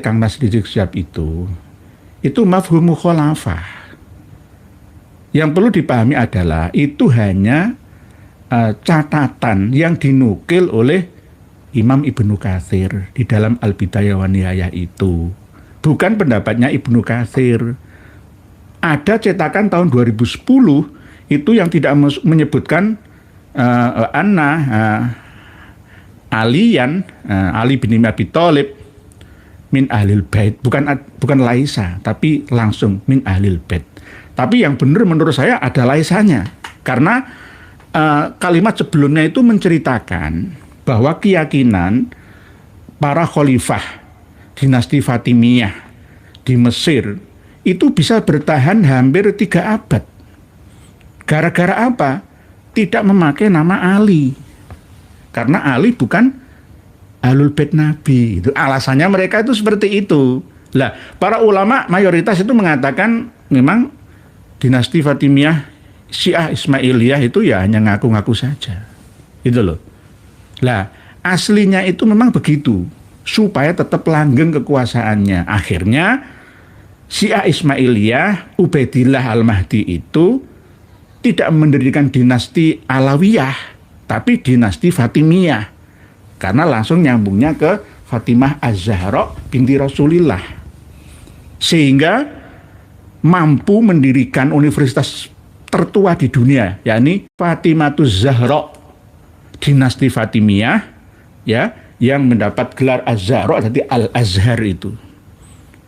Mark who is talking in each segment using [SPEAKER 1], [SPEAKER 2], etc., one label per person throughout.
[SPEAKER 1] Kang Mas Rizik Syihab itu mafhum mukhalafah. Yang perlu dipahami adalah itu hanya catatan yang dinukil oleh Imam Ibnu Katsir di dalam Al-Bidayah wa Nihayah itu. Bukan pendapatnya Ibnu Katsir. Ada cetakan tahun 2010 itu yang tidak menyebutkan Ali bin Abi Thalib min ahlil bait, bukan laisa, tapi langsung min ahlil bait. Tapi yang benar menurut saya ada laisanya, karena kalimat sebelumnya itu menceritakan bahwa keyakinan para khalifah dinasti Fatimiyah di Mesir itu bisa bertahan hampir 3 abad. Gara-gara apa? Tidak memakai nama Ali. Karena Ali bukan ahlul bait Nabi. Itu alasannya mereka itu seperti itu. Lah, para ulama mayoritas itu mengatakan memang dinasti Fatimiyah Syiah Ismailiyah itu ya hanya ngaku-ngaku saja. Itu loh. Lah, aslinya itu memang begitu, supaya tetap langgeng kekuasaannya. Akhirnya Syiah Ismailiyah, Ubaidillah Al-Mahdi itu tidak mendirikan dinasti Alawiyah, tapi dinasti Fatimiyah. Karena langsung nyambungnya ke Fatimah Az-Zahra binti Rasulillah. Sehingga mampu mendirikan universitas tertua di dunia, yakni Fatimatuz Zahra, dinasti Fatimiyah, ya, yang mendapat gelar Az-Zahra, jadi Al-Azhar itu,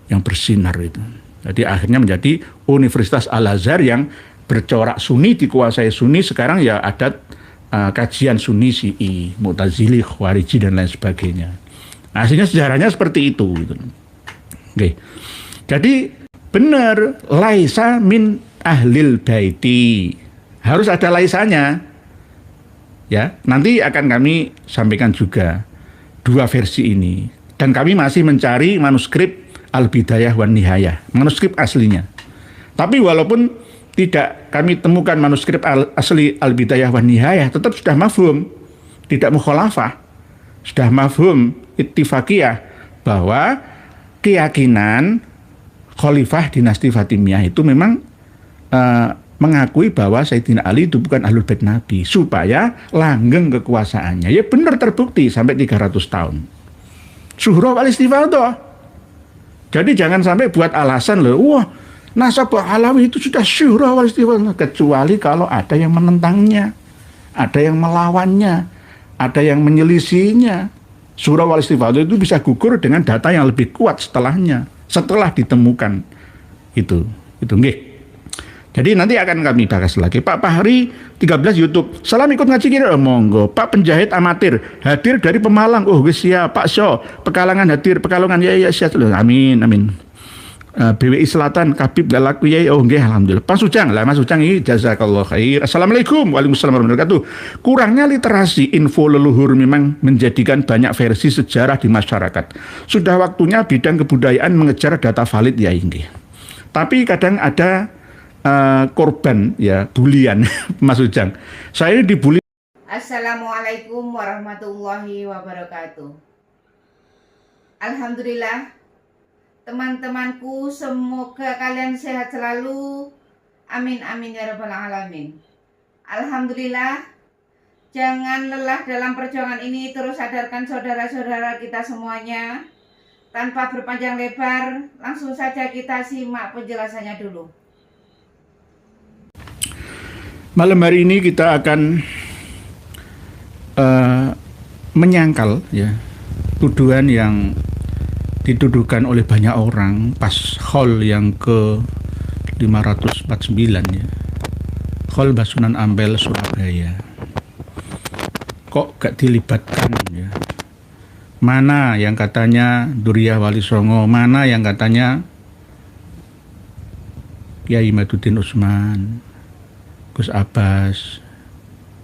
[SPEAKER 1] yang bersinar itu. Jadi akhirnya menjadi Universitas Al-Azhar yang bercorak Sunni, dikuasai Sunni. Sekarang ya ada kajian Sunni, Syi'i, Mu'tazili, Khawariji dan lain sebagainya. Aslinya sejarahnya seperti itu. Gitu. Oke. Jadi benar, laisa min ahlil baiti. Harus ada laisanya. Ya, nanti akan kami sampaikan juga 2 versi ini. Dan kami masih mencari manuskrip Al-Bidayah wa Nihayah, manuskrip aslinya. Tapi walaupun tidak kami temukan manuskrip asli Al-Bidayah wa Nihayah, tetap sudah mafhum, tidak mukhalafah. Sudah mafhum ittifaqiyah bahwa keyakinan Khalifah dinasti Fatimiyah itu memang mengakui bahwa Sayyidina Ali itu bukan ahlul bait Nabi, supaya langgeng kekuasaannya. Ya benar, terbukti sampai 300 tahun. Syuhra wal istifadah. Jadi jangan sampai buat alasan loh, wah nasabah Alawi itu sudah syuhra wal istifadah, kecuali kalau ada yang menentangnya, ada yang melawannya, ada yang menyelisihinya. Syuhra wal istifadah itu bisa gugur dengan data yang lebih kuat setelahnya, setelah ditemukan itu nggih. Jadi nanti akan kami bahas lagi. Pak Fahri 13 YouTube. Salam ikut ngaji kira, monggo. Pak penjahit amatir hadir dari Pemalang. Oh wis ya Pak Syo. Pekalongan hadir, Pekalongan ya siap. Amin. BWI Selatan Kabib Lalaku ya. Oh nggih alhamdulillah. Pak Sujang lah, Mas Sujang ini jazakallah khair. Assalamualaikum. Waalaikumsalam warahmatullahi wabarakatuh. Kurangnya literasi info leluhur memang menjadikan banyak versi sejarah di masyarakat. Sudah waktunya bidang kebudayaan mengejar data valid ya nggih. Tapi kadang ada korban ya bulian. Mas Ujang, saya dibully.
[SPEAKER 2] Assalamualaikum warahmatullahi wabarakatuh. Alhamdulillah teman-temanku, semoga kalian sehat selalu, amin amin ya rabbal alamin. Alhamdulillah, jangan lelah dalam perjuangan ini, terus sadarkan saudara-saudara kita semuanya. Tanpa berpanjang lebar, langsung saja kita simak penjelasannya dulu.
[SPEAKER 1] Malam hari ini kita akan menyangkal ya tuduhan yang dituduhkan oleh banyak orang pas Khol yang ke 549 ya, Khol Basunan Ampel Surabaya. Kok gak dilibatkan ya? Mana yang katanya Duriyah Wali Songo, mana yang katanya Kiai Maduddin Utsman, Gus Abbas,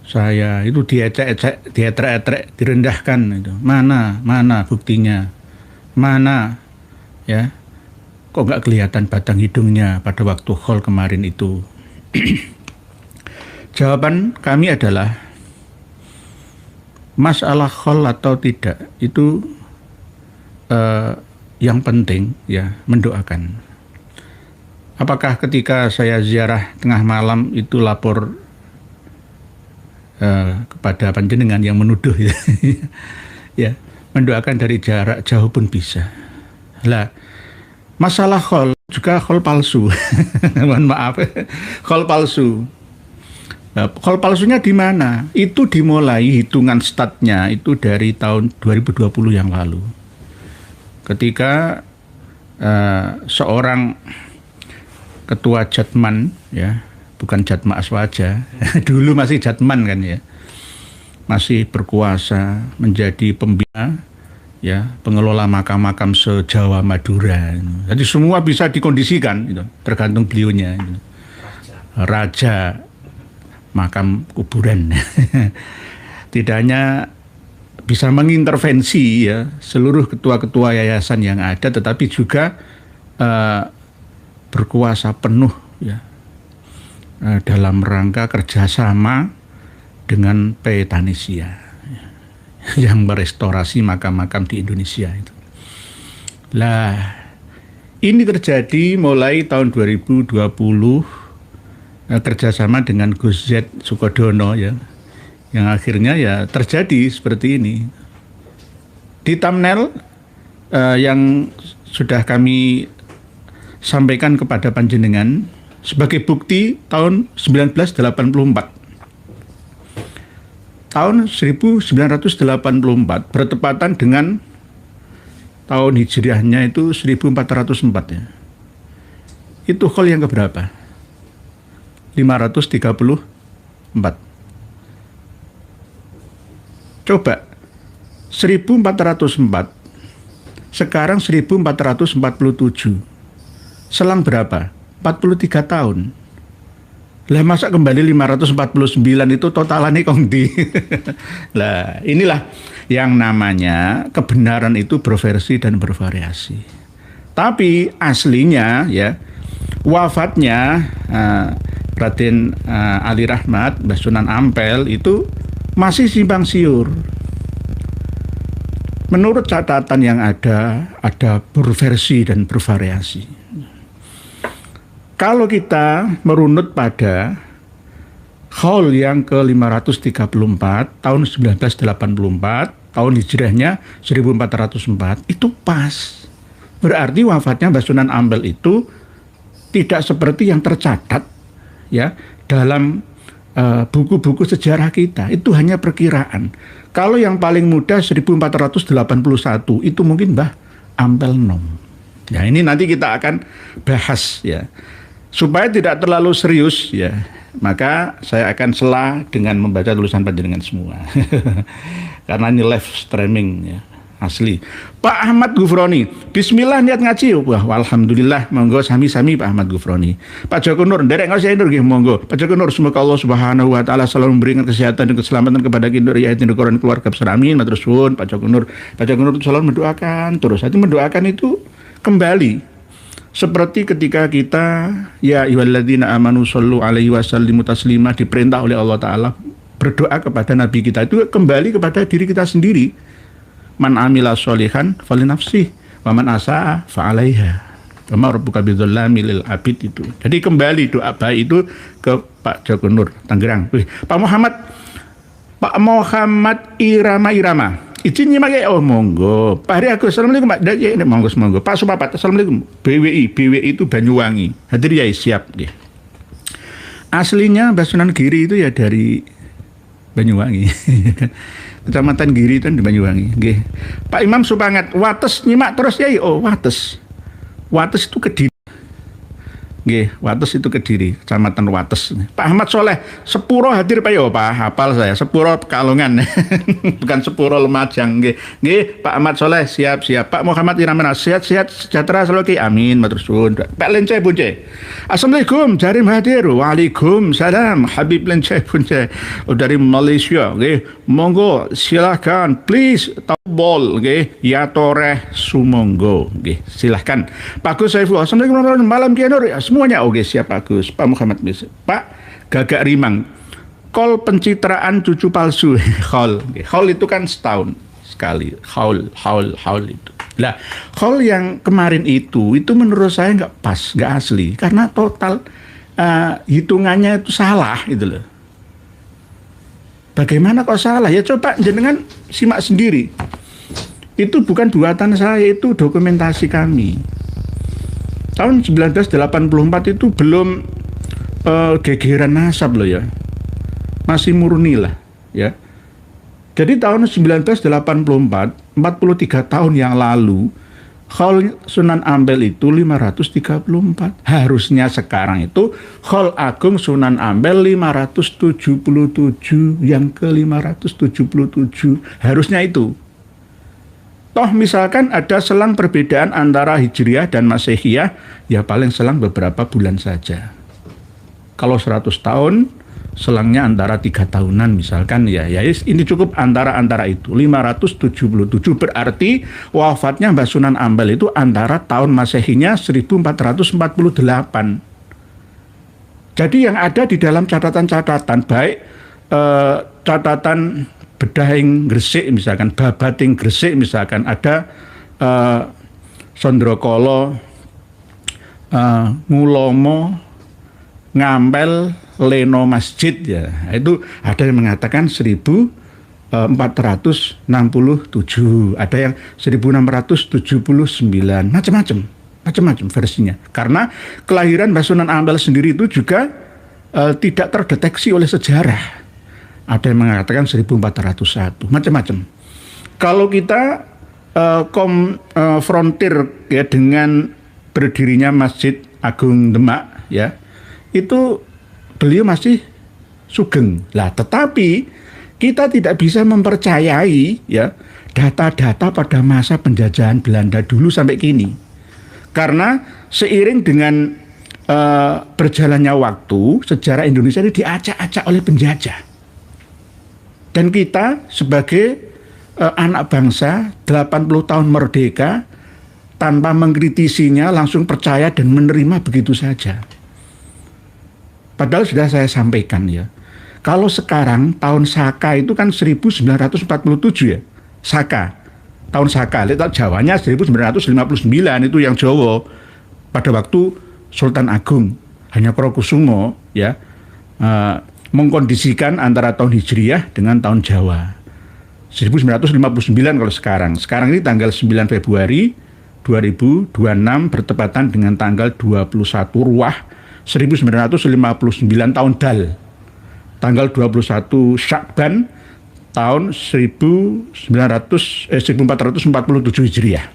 [SPEAKER 1] saya itu diecek-ecek, dietrek-etrek, direndahkan itu. Mana buktinya? Mana ya? Kok nggak kelihatan batang hidungnya pada waktu Khol kemarin itu? Jawaban kami adalah masalah Khol atau tidak itu yang penting ya mendoakan. Apakah ketika saya ziarah tengah malam itu lapor kepada panjenengan yang menuduh ya, ya mendoakan dari jarak jauh pun bisa. Lah, masalah khol juga khol palsu. Mohon maaf, khol palsu. Khol palsunya di mana? Itu dimulai hitungan statnya itu dari tahun 2020 yang lalu. Ketika seorang ketua Jatman, ya, bukan Jatma Aswaja, dulu masih Jatman kan ya, masih berkuasa menjadi pembina, ya, pengelola makam-makam se-Jawa Madura. Jadi semua bisa dikondisikan, gitu, tergantung beliaunya. Gitu. Raja makam kuburan. Tidak hanya bisa mengintervensi ya seluruh ketua-ketua yayasan yang ada, tetapi juga berkuasa penuh ya dalam rangka kerjasama dengan Petanesia yang merestorasi makam-makam di Indonesia itu. Lah, ini terjadi mulai tahun 2020 kerjasama dengan Gus Z Sukodono ya, yang akhirnya ya terjadi seperti ini. Di thumbnail yang sudah kami sampaikan kepada panjenengan sebagai bukti tahun 1984. Tahun 1984 bertepatan dengan tahun hijriahnya itu 1404 ya. Itu khol yang keberapa? 534. Coba 1404 sekarang 1447. Selang berapa? 43 tahun. Lah masa kembali 549 itu totalannya kongdi. Lah inilah yang namanya kebenaran itu berversi dan bervariasi. Tapi aslinya ya wafatnya Raden Ali Rahmat, Mbah Sunan Ampel itu masih simpang siur. Menurut catatan yang ada berversi dan bervariasi. Kalau kita merunut pada haul yang ke-534 tahun 1984, tahun hijriahnya 1404, itu pas. Berarti wafatnya Mbah Sunan Ampel itu tidak seperti yang tercatat ya dalam buku-buku sejarah kita. Itu hanya perkiraan. Kalau yang paling muda 1481 itu mungkin Mbah Ampel Nom. Ya ini nanti kita akan bahas ya. Supaya tidak terlalu serius ya, maka saya akan sela dengan membaca tulisan panjenengan semua. Karena ini live streaming ya. Asli. Pak Ahmad Gufroni, bismillah niat ngaji. Wah, alhamdulillah, monggo sami-sami Pak Ahmad Gufroni. Pak Joko Nur, nderek ngaji Nur nggih monggo. Pak Joko Nur, semoga Allah Subhanahu wa taala selalu memberikan kesehatan dan keselamatan kepada kita ya dan keluarga besar. Amin. Matur suwun Pak Joko Nur. Pak Joko Nur selalu mendoakan terus. Hati mendoakan itu kembali seperti ketika kita ya ayyuhalladzina amanu shollu alaihi wasallimu taslima diperintah oleh Allah taala berdoa kepada nabi kita itu kembali kepada diri kita sendiri. Man amila sholihan falinafsih wa man asaa fa'alaiha. Wa ma rabbuka bidzallami lil abid itu. Jadi kembali doa baik itu ke Pak Joko Nur Tangerang. Pak Muhammad Irama. Izin nyimak ya, oh monggo. Pak Hari Agus, assalamualaikum Pak. Ya, monggo. Pak Supapat, assalamualaikum. BWI itu Banyuwangi. Hadir ya, siap. Ya. Aslinya Mbah Sunan Giri itu ya dari Banyuwangi. Kecamatan Giri itu di Banyuwangi. Nggih. Pak Imam Supangat, Wates nyimak terus ya. Oh, Wates. Wates itu Kediri. Nggih, Wates itu Kediri, Kecamatan Wates. Pak Ahmad Soleh, Sepuro hadir Pak yo, Pak. Hafal saya, Sepuro Pekalongan. Bukan Sepuro Lumajang, nggih. Nggih, Pak Ahmad Soleh siap. Pak Muhammad Iramana sehat sejahtera selalu ki. Amin, matur suwun. Pak Lence Bunce. Assalamualaikum, Jarim hadir. Waalaikumsalam, Habib Lence Bunce. Dari Malaysia, nggih. Monggo silakan, please tobol, nggih. Ya toreh sumonggo, nggih. Silahkan. Pak Gus Saiful, assalamualaikum malam Ki Nur. Semuanya oke siap Pak Gus. Pak Muhammad Pak Gagak Rimang. Kol pencitraan cucu palsu. Khol itu kan setahun sekali. Haul itu. Lah, hal yang kemarin itu menurut saya nggak pas, nggak asli, karena total hitungannya itu salah gitu loh. Bagaimana kok salah? Ya coba jenengan simak sendiri. Itu bukan buatan saya, itu dokumentasi kami. Tahun 1984 itu belum gegeran nasab loh ya. Masih murni lah ya. Jadi tahun 1984, 43 tahun yang lalu, Khaul Sunan Ampel itu 534. Harusnya sekarang itu Khaul Agung Sunan Ampel 577, yang ke 577. Harusnya itu. Toh misalkan ada selang perbedaan antara Hijriah dan Masehiyah, ya paling selang beberapa bulan saja. Kalau 100 tahun, selangnya antara 3 tahunan misalkan, ya ini cukup antara itu 577, berarti wafatnya Mbah Sunan Ampel itu antara tahun Masehinya 1448. Jadi yang ada di dalam catatan-catatan, baik catatan Bedahing Gresik misalkan, Babating Gresik misalkan, ada Sondrokolo, Ngulomo, Ngampel, Leno Masjid, ya itu ada yang mengatakan 1467, ada yang 1679, macam-macam versinya. Karena kelahiran Mbah Sunan Ampel sendiri itu juga tidak terdeteksi oleh sejarah. Ada yang mengatakan 1401, macam-macam. Kalau kita konfrontir ya dengan berdirinya Masjid Agung Demak, ya itu beliau masih sugeng lah, tetapi kita tidak bisa mempercayai ya data-data pada masa penjajahan Belanda dulu sampai kini, karena seiring dengan berjalannya waktu, sejarah Indonesia ini diacak-acak oleh penjajah, dan kita sebagai anak bangsa 80 tahun merdeka tanpa mengkritisinya langsung percaya dan menerima begitu saja. Padahal sudah saya sampaikan ya, kalau sekarang tahun Saka itu kan 1947 ya, Saka, tahun Saka, tahun Jawanya 1959 itu yang Jawa, pada waktu Sultan Agung Hanyakrokusumo ya mengkondisikan antara tahun Hijriah dengan tahun Jawa. 1959 kalau sekarang ini tanggal 9 Februari 2026 bertepatan dengan tanggal 21 Ruah 1959 tahun Dal, tanggal 21 Syakban tahun 1447 Hijriah.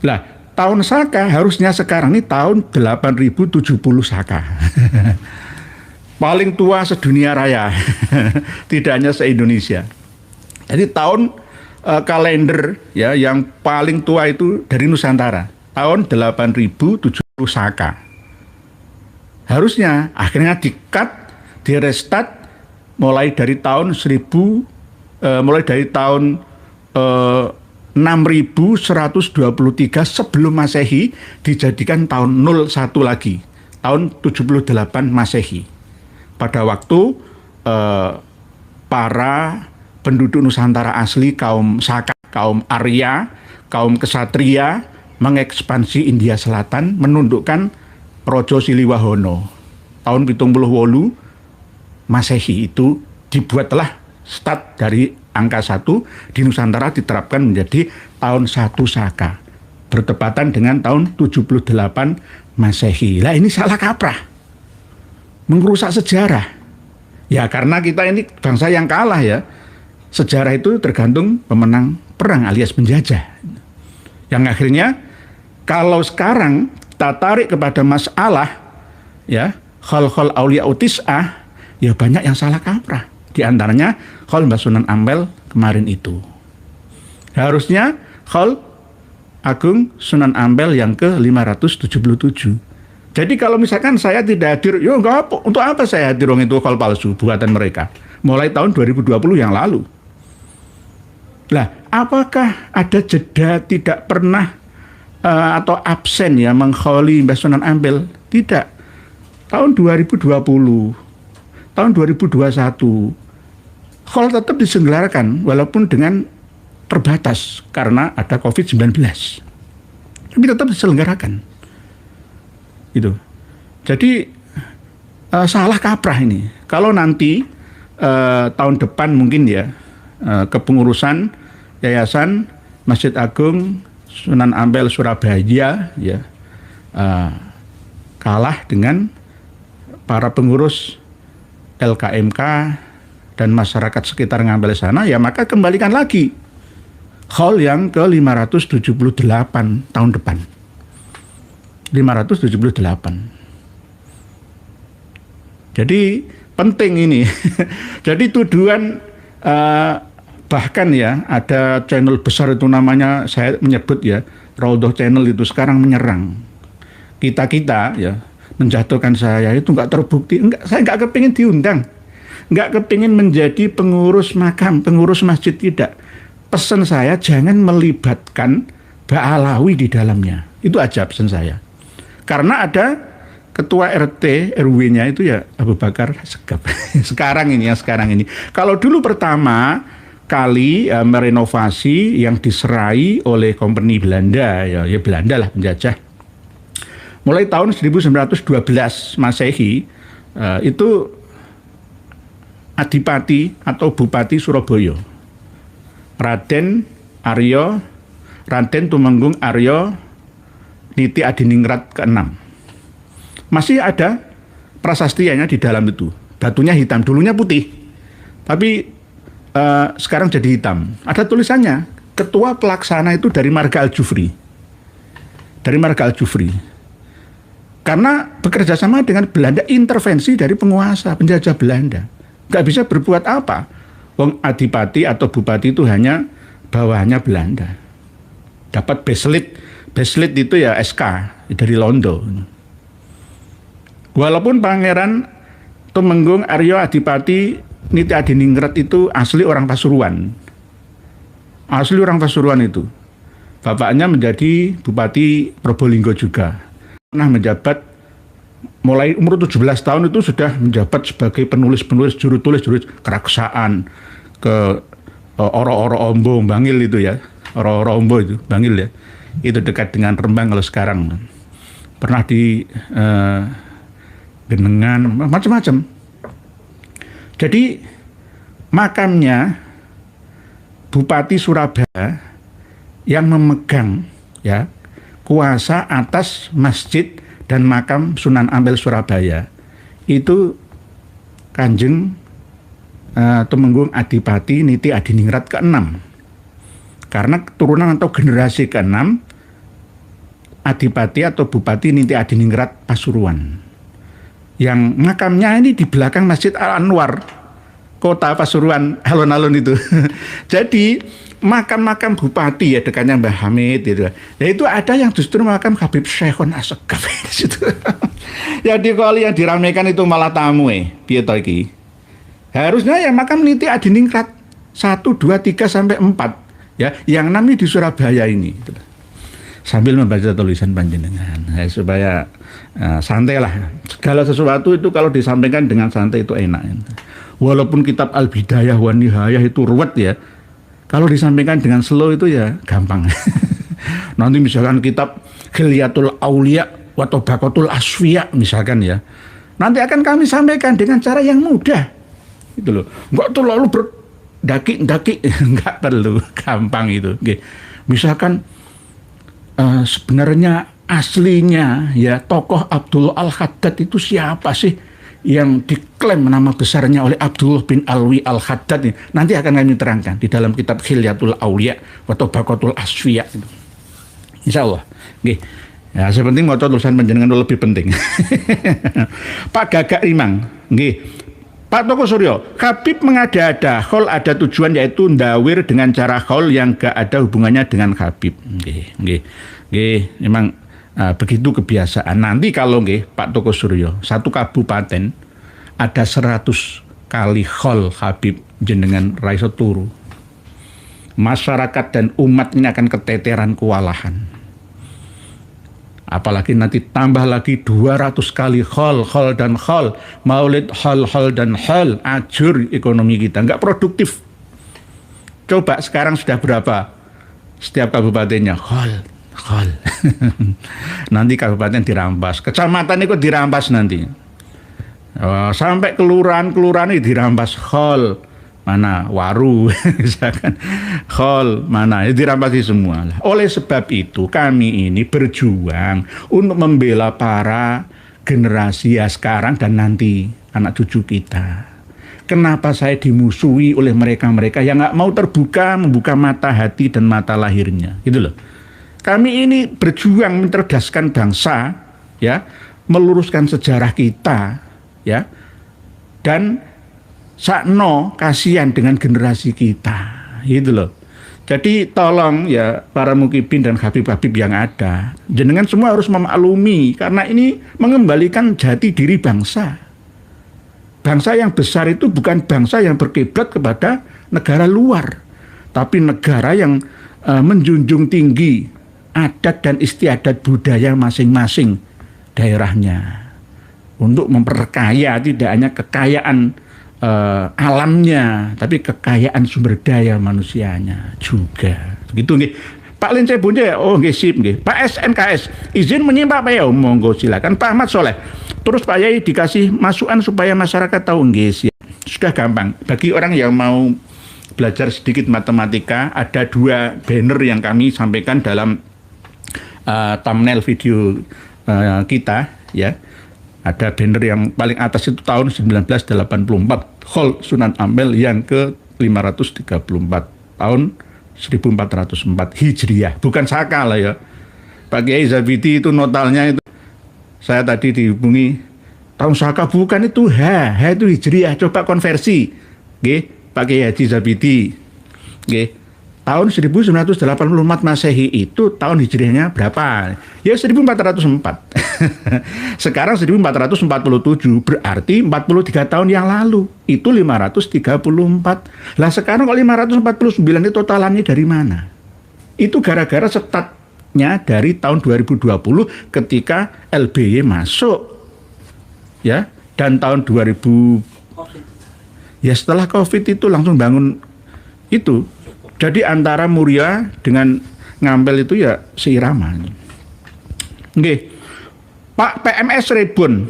[SPEAKER 1] Lah, tahun Saka harusnya sekarang ini tahun 8070 Saka. Paling tua sedunia raya, tidak hanya se-Indonesia. Jadi tahun kalender ya yang paling tua itu dari Nusantara, tahun 8070 Saka. Harusnya akhirnya di-cut, di-restart mulai dari tahun 6123 sebelum Masehi, dijadikan tahun 01 lagi, tahun 78 Masehi. Pada waktu para penduduk Nusantara asli, kaum Saka, kaum Arya, kaum Kesatria mengekspansi India Selatan, menundukkan Raja Siliwahono. Tahun 78 Masehi itu dibuatlah start dari angka 1 di Nusantara, diterapkan menjadi tahun 1 Saka, bertepatan dengan tahun 78 Masehi. Lah ini salah kaprah, merusak sejarah. Ya karena kita ini bangsa yang kalah ya. Sejarah itu tergantung pemenang perang alias penjajah. Yang akhirnya kalau sekarang kita tarik kepada masalah ya khol aulia utis'ah, ya banyak yang salah kaprah. Di antaranya khol Mbah Sunan Ampel kemarin itu. Harusnya khol Agung Sunan Ampel yang ke 577. Jadi kalau misalkan saya tidak hadir, yo enggak apa, untuk apa saya hadir, itu khol palsu buatan mereka. Mulai tahun 2020 yang lalu. Lah, apakah ada jeda tidak pernah atau absen ya mengkholi Mbah Sunan Ampel? Tidak. Tahun 2020, tahun 2021 khol tetap diselenggarakan walaupun dengan terbatas karena ada COVID-19. Tapi tetap diselenggarakan. Gitu. Jadi salah kaprah ini. Kalau nanti tahun depan mungkin ya kepengurusan Yayasan Masjid Agung Sunan Ampel Surabaya ya kalah dengan para pengurus LKMK dan masyarakat sekitar Ngampel sana, ya maka kembalikan lagi hall yang ke 578 tahun depan. 578. Jadi penting ini. Jadi tuduhan bahkan ya ada channel besar itu namanya, saya menyebut ya, Raudhah Channel itu sekarang menyerang kita ya, menjatuhkan saya itu nggak terbukti. Saya nggak kepingin diundang, nggak kepingin menjadi pengurus makam, pengurus masjid, tidak. Pesan saya jangan melibatkan Ba'alawi di dalamnya. Itu aja pesan saya. Karena ada ketua RT RW-nya itu ya Abu Bakar Segaf. sekarang ini. Kalau dulu pertama kali merenovasi yang diserai oleh company Belanda, ya Belanda lah penjajah. Mulai tahun 1912 Masehi itu Adipati atau Bupati Surabaya, Raden Tumenggung Aryo Niti Adiningrat ke-6. Masih ada prasastianya di dalam itu. Batunya hitam, dulunya putih. Tapi sekarang jadi hitam. Ada tulisannya, ketua pelaksana itu dari Marga Al-Jufri. Karena bekerja sama dengan Belanda, intervensi dari penguasa, penjajah Belanda. Nggak bisa berbuat apa. Wong adipati atau bupati itu hanya bawahannya Belanda. Dapat Beslit itu ya SK dari Londo. Walaupun Pangeran Tumenggung Aryo Adipati Niti Adiningrat itu asli orang Pasuruan. Itu. Bapaknya menjadi Bupati Probolinggo juga. Pernah menjabat, mulai umur 17 tahun itu sudah menjabat sebagai penulis juru tulis keraksaan ke Oro-Oro Ombo Bangil itu ya. Oro-Oro Ombo itu Bangil ya. Itu dekat dengan Rembang kalau sekarang. Pernah di Genengan, macam-macam. Jadi makamnya Bupati Surabaya yang memegang ya kuasa atas masjid dan makam Sunan Ampel Surabaya itu Kanjeng Tumenggung Adipati Niti Adiningrat ke-6. Karena keturunan atau generasi ke-6 Adipati atau Bupati Niti Adiningrat Pasuruan. Yang makamnya ini di belakang Masjid Al-Anwar, kota Pasuruan, alun-alun itu. Jadi makam-makam bupati ya dekatnya Mbah Hamid gitu. Ya itu ada yang justru makam Habib Syekhon Assegaf di situ. Jadi kalau yang diramaikan itu malah tamu piye to iki. Harusnya ya makam Niti Adiningrat 1, 2, 3 sampai 4 ya, yang 6 ini di Surabaya ini gitu. Sambil membaca tulisan panjenengan supaya santai lah. Segala sesuatu itu kalau disampaikan dengan santai itu enak. Walaupun kitab Al-Bidayah wa Nihayah itu ruwet ya, kalau disampaikan dengan slow itu ya gampang. Nanti misalkan kitab Khilyatul Aulia wa Tabaqatul Asfiya misalkan ya, nanti akan kami sampaikan dengan cara yang mudah gitu loh. Enggak terlalu berdaki-daki, enggak perlu, gampang itu. Oke. Misalkan sebenarnya aslinya ya tokoh Abdullah Al-Haddad itu siapa sih yang diklaim nama besarnya oleh Abdullah bin Alwi Al-Haddad ini? Nanti akan kami terangkan di dalam kitab Khilyatul Aulia wa Tabaqatul Asfiya itu. Insyaallah. Nggih. Ya, sepenting mau tulisan panjenengan lebih penting. Pak Gagak Rimang, nggih. Pak Toko Suryo, Habib mengada-ada, khol ada tujuan yaitu ndawir dengan cara khol yang gak ada hubungannya dengan Habib. Nggih. Memang begitu kebiasaan. Nanti kalau Pak Toko Suryo, satu kabupaten ada 100 kali khol Habib jenengan raiso turu. Masyarakat dan umat ini akan keteteran kewalahan. Apalagi nanti tambah lagi 200 kali khol dan khol, maulid khol dan khol, ajur ekonomi kita nggak produktif. Coba sekarang sudah berapa setiap kabupatennya? Khol. Nanti kabupaten dirampas, kecamatan itu dirampas nanti. Sampai kelurahan itu dirampas. Khol mana, waru misalkan, khol mana, itu dirampasi semua. Oleh sebab itu kami ini berjuang untuk membela para generasi ya sekarang dan nanti anak cucu kita. Kenapa saya dimusuhi oleh mereka-mereka yang nggak mau membuka mata hati dan mata lahirnya, gitu loh. Kami ini berjuang mencerdaskan bangsa, ya, meluruskan sejarah kita, ya, dan sakno kasihan dengan generasi kita, gitu loh. Jadi tolong ya para mukibin dan habib-habib yang ada, jenengan semua harus memaklumi karena ini mengembalikan jati diri bangsa. Bangsa yang besar itu bukan bangsa yang berkiblat kepada negara luar, tapi negara yang menjunjung tinggi adat dan istiadat budaya masing-masing daerahnya untuk memperkaya tidak hanya kekayaan alamnya, tapi kekayaan sumber daya manusianya juga. Begitu nggih. Pak Lince Bunje, oh nggih sip nggih. Pak SNKS, izin menyimak Pak ya, monggo silakan. Pak Ahmad Soleh, terus Pak Yai dikasih masukan supaya masyarakat tahu nggih sih. Sudah gampang. Bagi orang yang mau belajar sedikit matematika, ada 2 banner yang kami sampaikan dalam thumbnail video kita, ya. Ada banner yang paling atas itu tahun 1984, Khol Sunan Ampel yang ke 534 tahun 1404 Hijriah, bukan Saka lah ya. Pak Kiai Zabidi itu notalnya itu, saya tadi dihubungi tahun Saka, bukan itu H itu Hijriah, coba konversi. Nggih, Pak Kiai Haji Zabidi. Nggih. Tahun 1984 Masehi itu tahun Hijriahnya berapa? Ya 1404. Sekarang 1447, berarti 43 tahun yang lalu. Itu 534. Lah sekarang kalau 549 itu totalannya dari mana? Itu gara-gara setatnya dari tahun 2020 ketika LBY masuk. Ya, dan tahun 2000 ya setelah Covid itu langsung bangun itu. Jadi antara Muria dengan Ngampel itu ya seirama. Nggih. Pak PMS Rebun.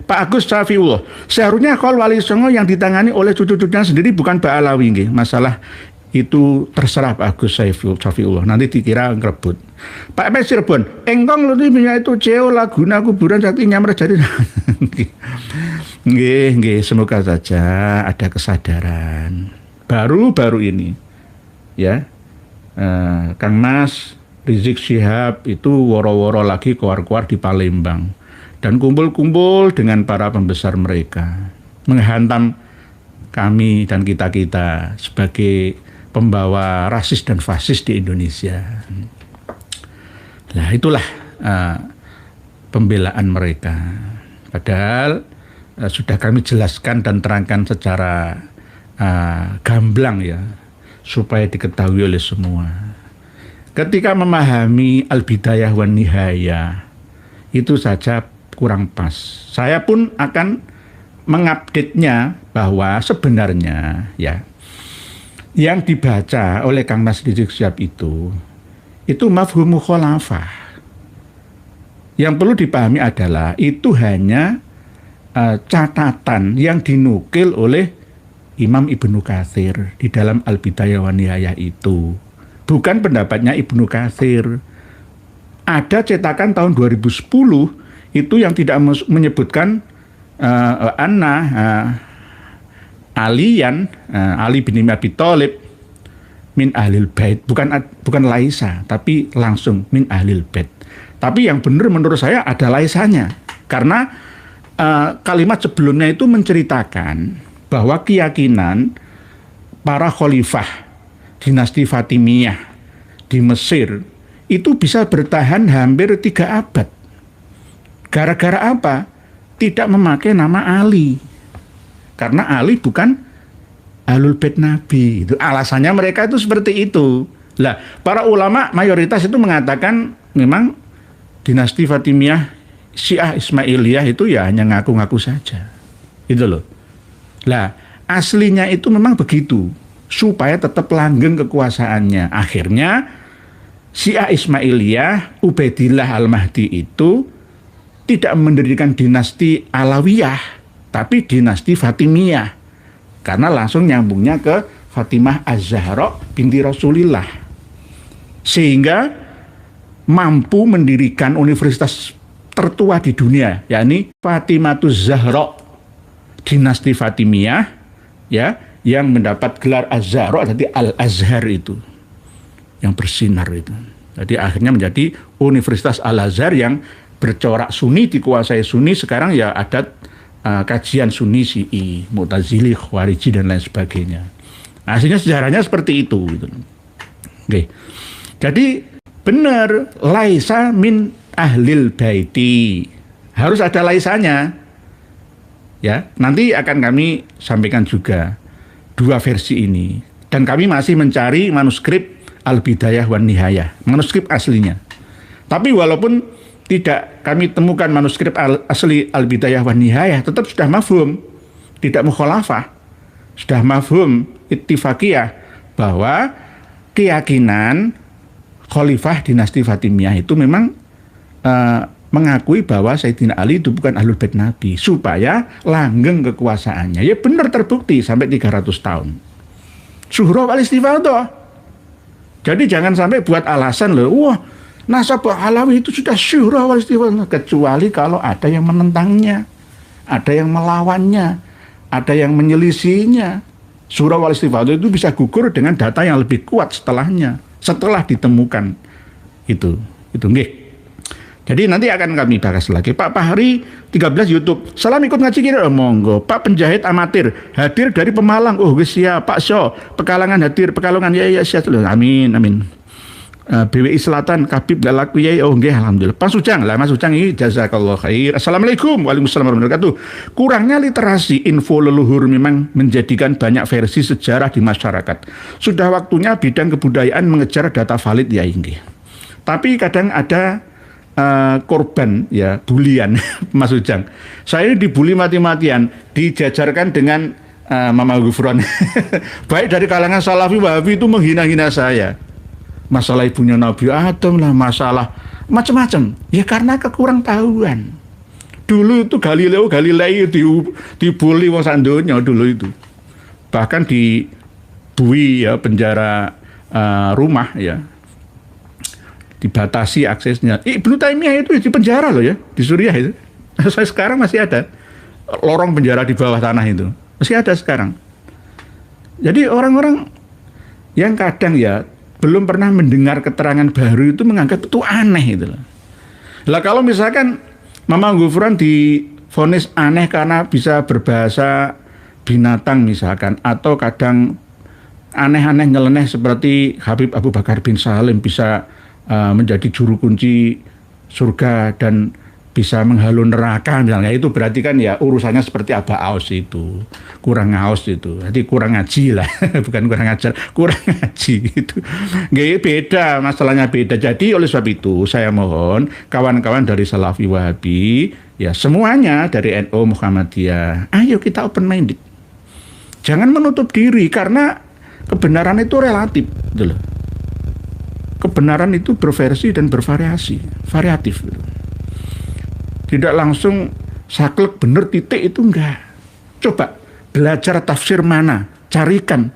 [SPEAKER 1] Pak Agus Safiullah. Seharusnya Khol Wali Songo yang ditangani oleh cucu-cucunya sendiri bukan Mbak Alawi nggih. Masalah itu terserah Pak Agus Safiullah. Nanti dikira ngerebut. Pak PMS Rebun. Engkong lu itu CEO Laguna kuburan sakti nyamar jadi. Nggih, semoga saja ada kesadaran. Baru-baru ini ya Kang Mas Rizik Syihab itu woro-woro lagi keluar-keluar di Palembang dan kumpul-kumpul dengan para pembesar mereka menghantam kami dan kita-kita sebagai pembawa rasis dan fasis di Indonesia. Nah itulah pembelaan mereka, padahal sudah kami jelaskan dan terangkan secara gamblang ya, supaya diketahui oleh semua. Ketika memahami Al-Bidayah wan Nihayah itu saja kurang pas. Saya pun akan mengupdate-nya bahwa sebenarnya ya yang dibaca oleh Kang Mas Rizik Syihab itu mafhum mukhalafah. Yang perlu dipahami adalah itu hanya catatan yang dinukil oleh Imam Ibnu Katsir di dalam Al-Bidayah wan Nihayah itu. Bukan pendapatnya Ibnu Katsir. Ada cetakan tahun 2010 itu yang tidak menyebutkan Ali bin Abi Thalib min ahlil bait, bukan Laisa, tapi langsung min ahlil bait. Tapi yang benar menurut saya ada Laisanya, karena kalimat sebelumnya itu menceritakan bahwa keyakinan para khalifah dinasti Fatimiyah di Mesir itu bisa bertahan hampir 3 abad. Gara-gara apa? Tidak memakai nama Ali. Karena Ali bukan Ahlul Bait Nabi. Itu alasannya mereka itu seperti itu. Lah, para ulama mayoritas itu mengatakan memang dinasti Fatimiyah Syiah Ismailiyah itu ya hanya ngaku-ngaku saja. Itu loh. Lah, aslinya itu memang begitu. supaya tetap langgeng kekuasaannya. Akhirnya Syiah Ismailiyah, Ubaidillah Al-Mahdi itu tidak mendirikan dinasti Alawiyah, tapi dinasti Fatimiyah. Karena langsung nyambungnya ke Fatimah Az-Zahra binti Rasulillah. Sehingga mampu mendirikan universitas tertua di dunia, yakni Fatimatuz Zahra, dinasti Fatimiyah, ya, yang mendapat gelar Az-Zahra, jadi Al-Azhar itu, yang bersinar itu. Jadi akhirnya menjadi Universitas Al-Azhar yang bercorak Sunni, dikuasai Sunni. Sekarang ya adat kajian Sunni, Syi'i, Mu'tazili, Khawariji dan lain sebagainya. Aslinya sejarahnya seperti itu gitu. Oke. Jadi benar, laisa min ahlil baiti. Harus ada laisanya. Ya, nanti akan kami sampaikan juga dua versi ini. Dan kami masih mencari manuskrip Al-Bidayah wan Nihayah, manuskrip aslinya. Tapi walaupun tidak kami temukan manuskrip asli Al-Bidayah wan Nihayah, tetap sudah mafhum, tidak mukhalafah, sudah mafhum ittifaqiyah bahwa keyakinan Khalifah dinasti Fatimiyah itu memang mengakui bahwa Sayyidina Ali itu bukan Ahlul Bait Nabi, supaya langgeng kekuasaannya. Ya benar, terbukti sampai 300 tahun. Zuhra wal istifadhah. Jadi jangan sampai buat alasan loh, wah nasabah Alawi itu sudah syuhra wal istifadhah, kecuali kalau ada yang menentangnya, ada yang melawannya, ada yang menyelisihinya. Syuhra wal istifadhah itu bisa gugur dengan data yang lebih kuat setelahnya, setelah ditemukan itu nggih. Jadi nanti akan kami bahas lagi. Pak Fahri 13 YouTube. Salam ikut ngaji kira, monggo. Pak penjahit amatir hadir dari Pemalang. Oh wis ya Pak So. Pekalongan hadir, Pekalongan ya siap. Amin. BWI Selatan Kabib gak laku ya. Oh nggih alhamdulillah. Pak Sujang lah, Mas Sujang ini jazakallah khair. Assalamualaikum. Waalaikumsalam warahmatullahi wabarakatuh. Kurangnya literasi info leluhur memang menjadikan banyak versi sejarah di masyarakat. Sudah waktunya bidang kebudayaan mengejar data valid ya nggih. Tapi kadang ada korban ya bulian Mas Ujang. Saya dibully mati-matian, dijajarkan dengan Mama Gufron. Baik dari kalangan Salafi Wahabi itu menghina-hina saya. Masalah ibunya Nabi Adam lah, masalah macam-macam. Ya karena kekurang tahuan. Dulu itu Galileo Galilei dibully wong sak donya dulu itu. Bahkan dibui ya, penjara rumah ya. Dibatasi aksesnya. Ibnu Taimiyah itu di penjara loh ya, di Suriah itu. Saya sekarang masih ada lorong penjara di bawah tanah itu. Masih ada sekarang. Jadi orang-orang yang kadang ya belum pernah mendengar keterangan baru itu menganggap itu aneh itu loh. Lah kalau misalkan Mama Gufron divonis aneh karena bisa berbahasa binatang misalkan, atau kadang aneh-aneh nyeleneh seperti Habib Abu Bakar bin Salim bisa menjadi juru kunci surga dan bisa menghalau neraka misalnya, itu berarti kan ya urusannya seperti Aba Aus itu, kurang ngaos itu, jadi kurang ngaji lah. Bukan kurang ajar, kurang ngaji itu. Nggak, beda, masalahnya beda. Jadi oleh sebab itu saya mohon kawan-kawan dari Salafi Wahabi ya, semuanya dari NU Muhammadiyah, ayo kita open minded, jangan menutup diri, karena kebenaran itu relatif gitu loh. Kebenaran itu berversi dan bervariasi, variatif. Tidak langsung saklek bener titik, itu enggak. Coba belajar tafsir mana, carikan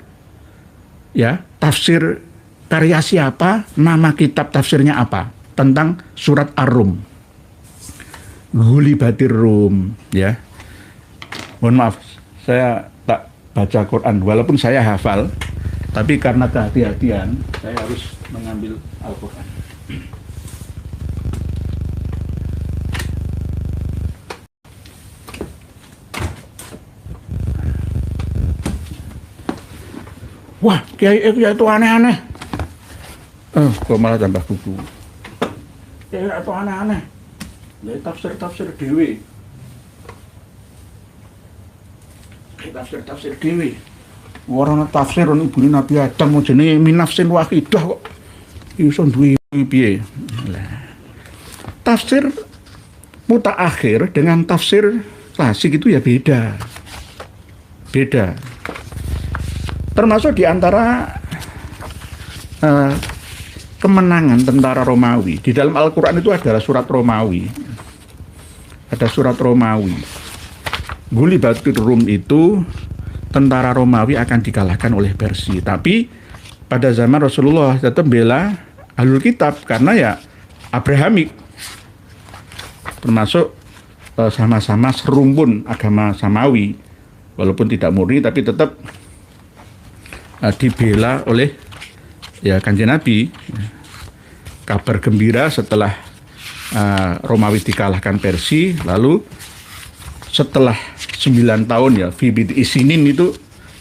[SPEAKER 1] ya tafsir karya siapa, nama kitab tafsirnya apa tentang surat Ar-Rum, Ghulibatir Rum ya. Mohon maaf, saya tak baca Quran walaupun saya hafal, tapi karena kehati-hatian saya harus mengambil Al-Quran. Wah, kiai itu aneh-aneh. Kok malah tambah buku. Kiai itu aneh-aneh. Lihat tafsir dewi. Tafsir dewi. Warna tafsir ibu Nabi Adam mau jenenge minafsin wahidah kok iso duwe piye. Tafsir mutaakhir dengan tafsir klasik itu ya beda. Termasuk di antara kemenangan tentara Romawi. Di dalam Al-Quran itu adalah surat Romawi. Ada surat Romawi. Ghulibatir Rum itu tentara Romawi akan dikalahkan oleh Persia. Tapi pada zaman Rasulullah tetap bela Ahlul Kitab karena ya Abrahamik. Termasuk sama-sama serumpun agama Samawi. Walaupun tidak murni tapi tetap dibela oleh ya Kanjeng Nabi. Kabar gembira setelah Romawi dikalahkan Persia, lalu setelah 9 tahun ya Fibid Isinin itu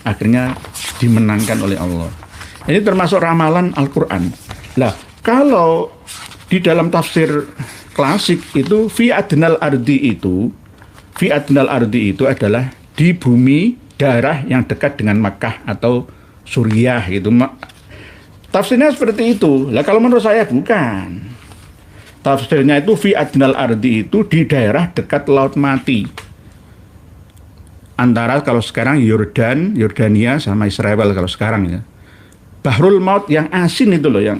[SPEAKER 1] akhirnya dimenangkan oleh Allah. Ini termasuk ramalan Al-Quran. Nah, kalau di dalam tafsir klasik itu fi adnal ardi itu adalah di bumi daerah yang dekat dengan Makkah atau Suriah gitu. Tafsirnya seperti itu. Lah kalau menurut saya bukan. Tafsirnya itu fi adnal ardi itu di daerah dekat Laut Mati. Antara kalau sekarang Yordania sama Israel kalau sekarang ya. Bahrul Maut yang asin itu loh, yang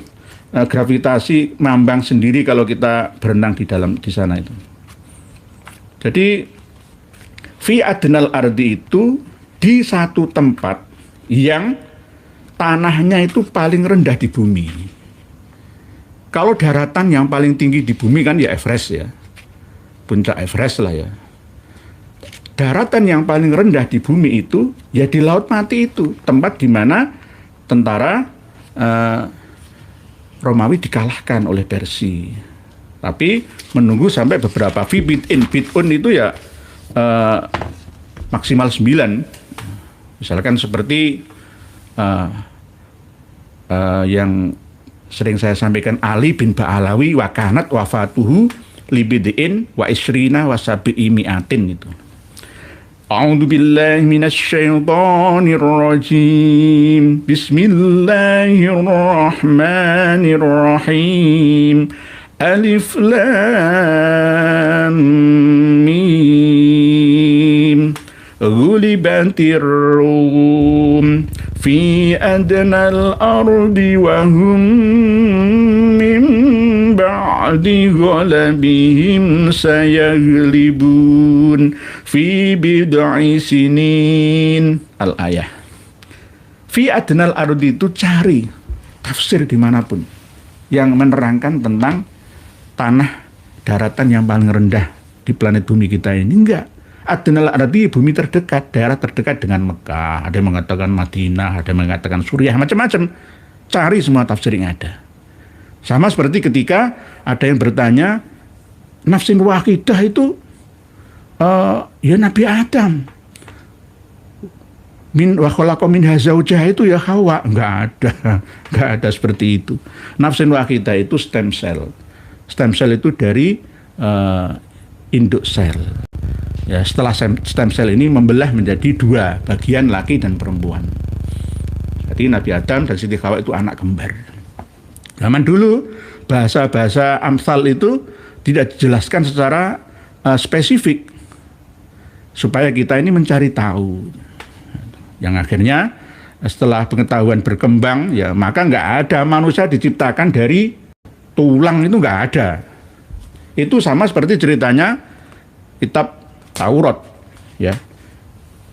[SPEAKER 1] gravitasi mambang sendiri kalau kita berenang di sana itu. Jadi fi adnal ardi itu di satu tempat yang tanahnya itu paling rendah di bumi. Kalau daratan yang paling tinggi di bumi kan ya Everest ya. Puncak Everest lah ya. Daratan yang paling rendah di bumi itu ya di Laut Mati itu, tempat di mana tentara Romawi dikalahkan oleh Persia. Tapi menunggu sampai beberapa bid'un itu ya maksimal 9. Misalkan seperti yang sering saya sampaikan Ali bin Ba'alawi wa kanat wafatuhu libid'in wa isrina wa sabi'i mi'atin itu. A'udzu billahi minasy syaithanir rajim. Bismillahirrahmanirrahim. Alif lam mim. Ghulibatir Rum fi adnal ardi wa hum min ba'di ghalabihim sayaghlibun fi bid'i sinin. Al-ayah. Fi adnal ardi itu cari tafsir dimanapun yang menerangkan tentang tanah daratan yang paling rendah di planet bumi kita ini. Enggak. Adnal ardi bumi terdekat, daerah terdekat dengan Mekah. Ada yang mengatakan Madinah, ada yang mengatakan Suriah, macam-macam. Cari semua tafsir yang ada. Sama seperti ketika ada yang bertanya, nafsin wahidah itu ya Nabi Adam. Min wa khalaqa minha zaujah itu ya Hawa. Enggak ada seperti itu. Nafsin wahidah itu stem cell. Stem cell itu dari induk sel. Ya, setelah stem cell ini membelah menjadi 2 bagian, laki dan perempuan. Jadi Nabi Adam dan Siti Hawa itu anak kembar. Zaman dulu bahasa-bahasa Amsal itu tidak dijelaskan secara spesifik supaya kita ini mencari tahu. Yang akhirnya setelah pengetahuan berkembang ya maka nggak ada manusia diciptakan dari tulang, itu nggak ada. Itu sama seperti ceritanya kitab Taurat ya.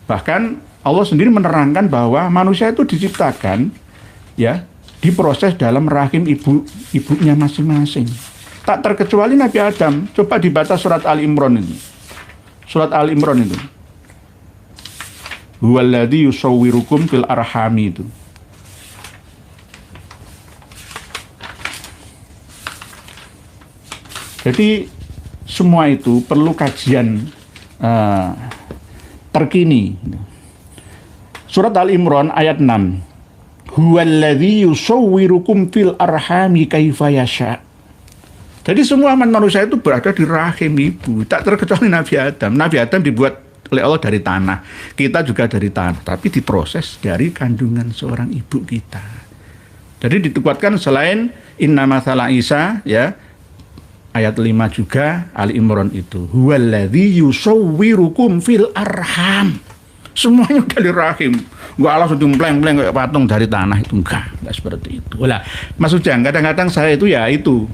[SPEAKER 1] Bahkan Allah sendiri menerangkan bahwa manusia itu diciptakan ya diproses dalam rahim ibunya masing-masing. Tak terkecuali Nabi Adam. Coba dibaca surat Al-Imran itu. Surat Al-Imran itu. Huwaladzi yusawwirukum fil arhami itu. Jadi semua itu perlu kajian terkini. Surat Al-Imran ayat 6. Huwaladzi yusawwirukum fil arhami kaifa yasha. Jadi semua manusia itu berada di rahim ibu, tak terkecuali Nabi Adam. Nabi Adam dibuat oleh Allah dari tanah. Kita juga dari tanah, tapi diproses dari kandungan seorang ibu kita. Jadi dikuatkan selain inna mathala Isa ya. Ayat 5 juga Ali Imran itu. Huwaladzi yusawwirukum fil arham. Semuanya dari rahim. Enggak langsung dimpleng-pleng kayak patung dari tanah, itu enggak seperti itu. Lah, Mas Ujang, kadang-kadang saya itu ya itu